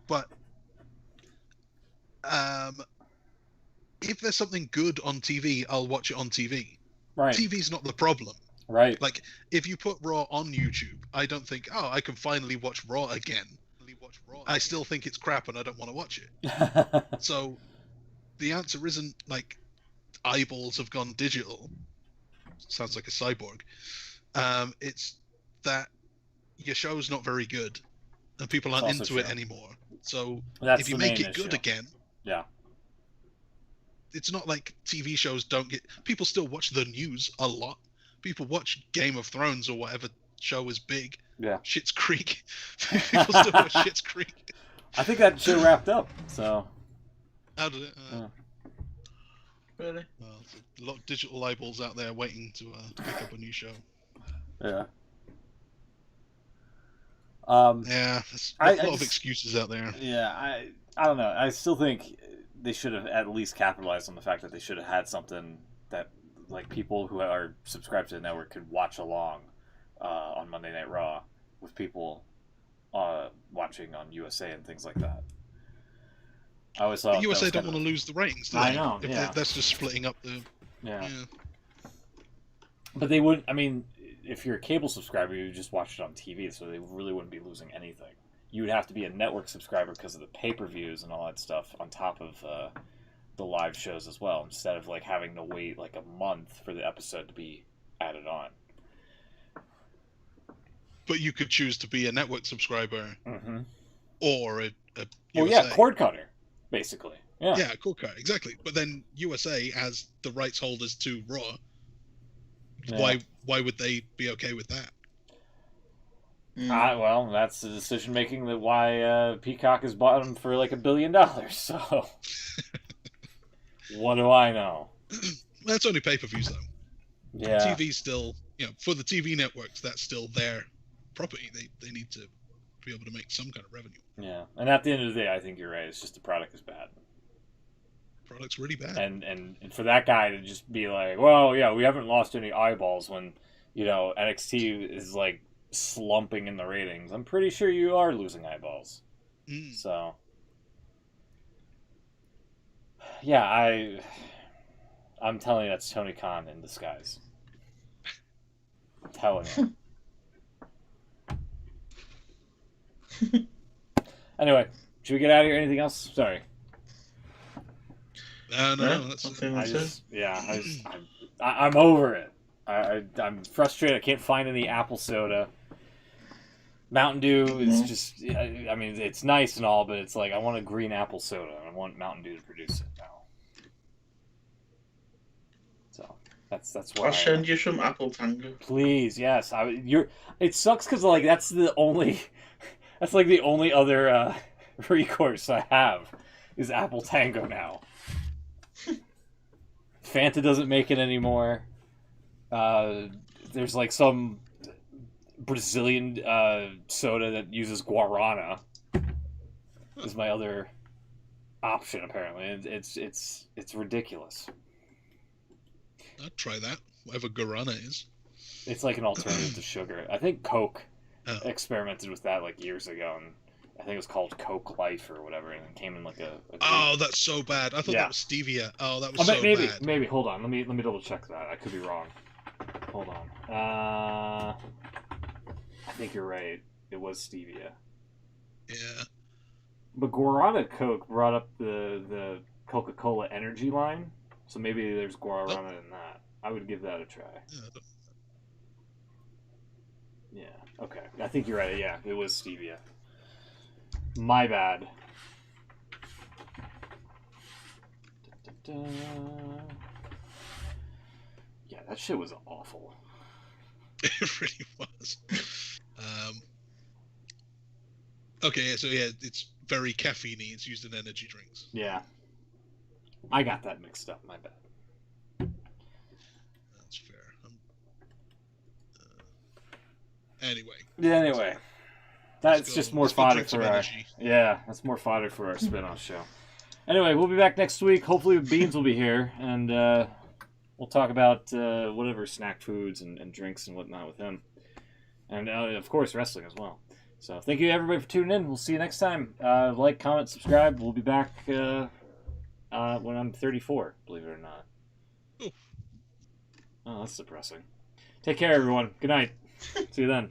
But if there's something good on TV, I'll watch it on TV. Right. TV's not the problem. Right. Like, if you put Raw on YouTube, I don't think, I can finally watch Raw again. I still think it's crap and I don't want to watch it. So the answer isn't like eyeballs have gone digital. Sounds like a cyborg. It's that your show's not very good and people aren't into it anymore. So if you make it good again, yeah, it's not like TV shows don't get... People still watch the news a lot. People watch Game of Thrones or whatever show is big. Yeah. Schitt's Creek. People still watch Schitt's Creek. I think that show wrapped up, so... How did it? Really? Well, there's a lot of digital eyeballs out there waiting to pick up a new show. Yeah. Yeah, there's a lot of excuses out there. Yeah, I don't know. I still think they should have at least capitalized on the fact that they should have had something that, like, people who are subscribed to the network could watch along on Monday Night Raw with people watching on USA and things like that. I always thought USA don't want to lose the ratings, do they? I know, That's just splitting up the... Yeah. But they wouldn't... I mean, if you're a cable subscriber, you would just watch it on TV, so they really wouldn't be losing anything. You would have to be a network subscriber because of the pay-per-views and all that stuff on top of the live shows as well, instead of like having to wait like a month for the episode to be added on. But you could choose to be a network subscriber or a well, USA. yeah, cord cutter, basically. Yeah, yeah, cord cutter, exactly. But then USA has the rights holders to Raw. Yeah. Why would they be okay with that? Well, that's the decision making that why Peacock has bought them for like $1 billion. So, what do I know? That's only pay-per-views though. Yeah, TV's still, for the TV networks, that's still their property. They need to be able to make some kind of revenue. Yeah, and at the end of the day, I think you're right. It's just the product is bad. The product's really bad. And for that guy to just be like, well, yeah, we haven't lost any eyeballs when, NXT is like slumping in the ratings. I'm pretty sure you are losing eyeballs. So, yeah, I'm telling you, that's Tony Khan in disguise. I'm telling you. Anyway, should we get out of here? Anything else? Sorry. No, that's I'm over it. I'm frustrated. I can't find any apple soda. Mountain Dew is just, I mean, it's nice and all, but it's like, I want a green apple soda, and I want Mountain Dew to produce it now. So that's where I'll send you some apple tango. Please, yes. It sucks because like that's like the only other recourse I have is Apple Tango now. Fanta doesn't make it anymore. There's like some Brazilian soda that uses guarana. Is my other option apparently. It's ridiculous. I'd try that. Whatever guarana is. It's like an alternative to sugar. I think Coke experimented with that like years ago, and I think it was called Coke Life or whatever, and it came in like a Oh, that's so bad. I thought that was stevia. Oh, that was so bad. Maybe. Hold on. Let me double check that. I could be wrong. Hold on. I think you're right. It was stevia. Yeah. But guarana Coke brought up the Coca-Cola energy line, so maybe there's guarana in that. I would give that a try. Yeah. Okay. I think you're right. Yeah, it was stevia. My bad. Yeah, that shit was awful. It really was. Okay, so yeah, it's very caffeine-y. It's used in energy drinks. Yeah. I got that mixed up. My bad. That's fair. Anyway. Yeah, anyway. That's just more fodder drink some for our... energy. Yeah, that's more fodder for our spin-off show. Anyway, we'll be back next week. Hopefully Beans will be here, and we'll talk about whatever snack foods and drinks and whatnot with him. And, of course, wrestling as well. So thank you, everybody, for tuning in. We'll see you next time. Like, comment, subscribe. We'll be back when I'm 34, believe it or not. Ooh. Oh, that's depressing. Take care, everyone. Good night. See you then.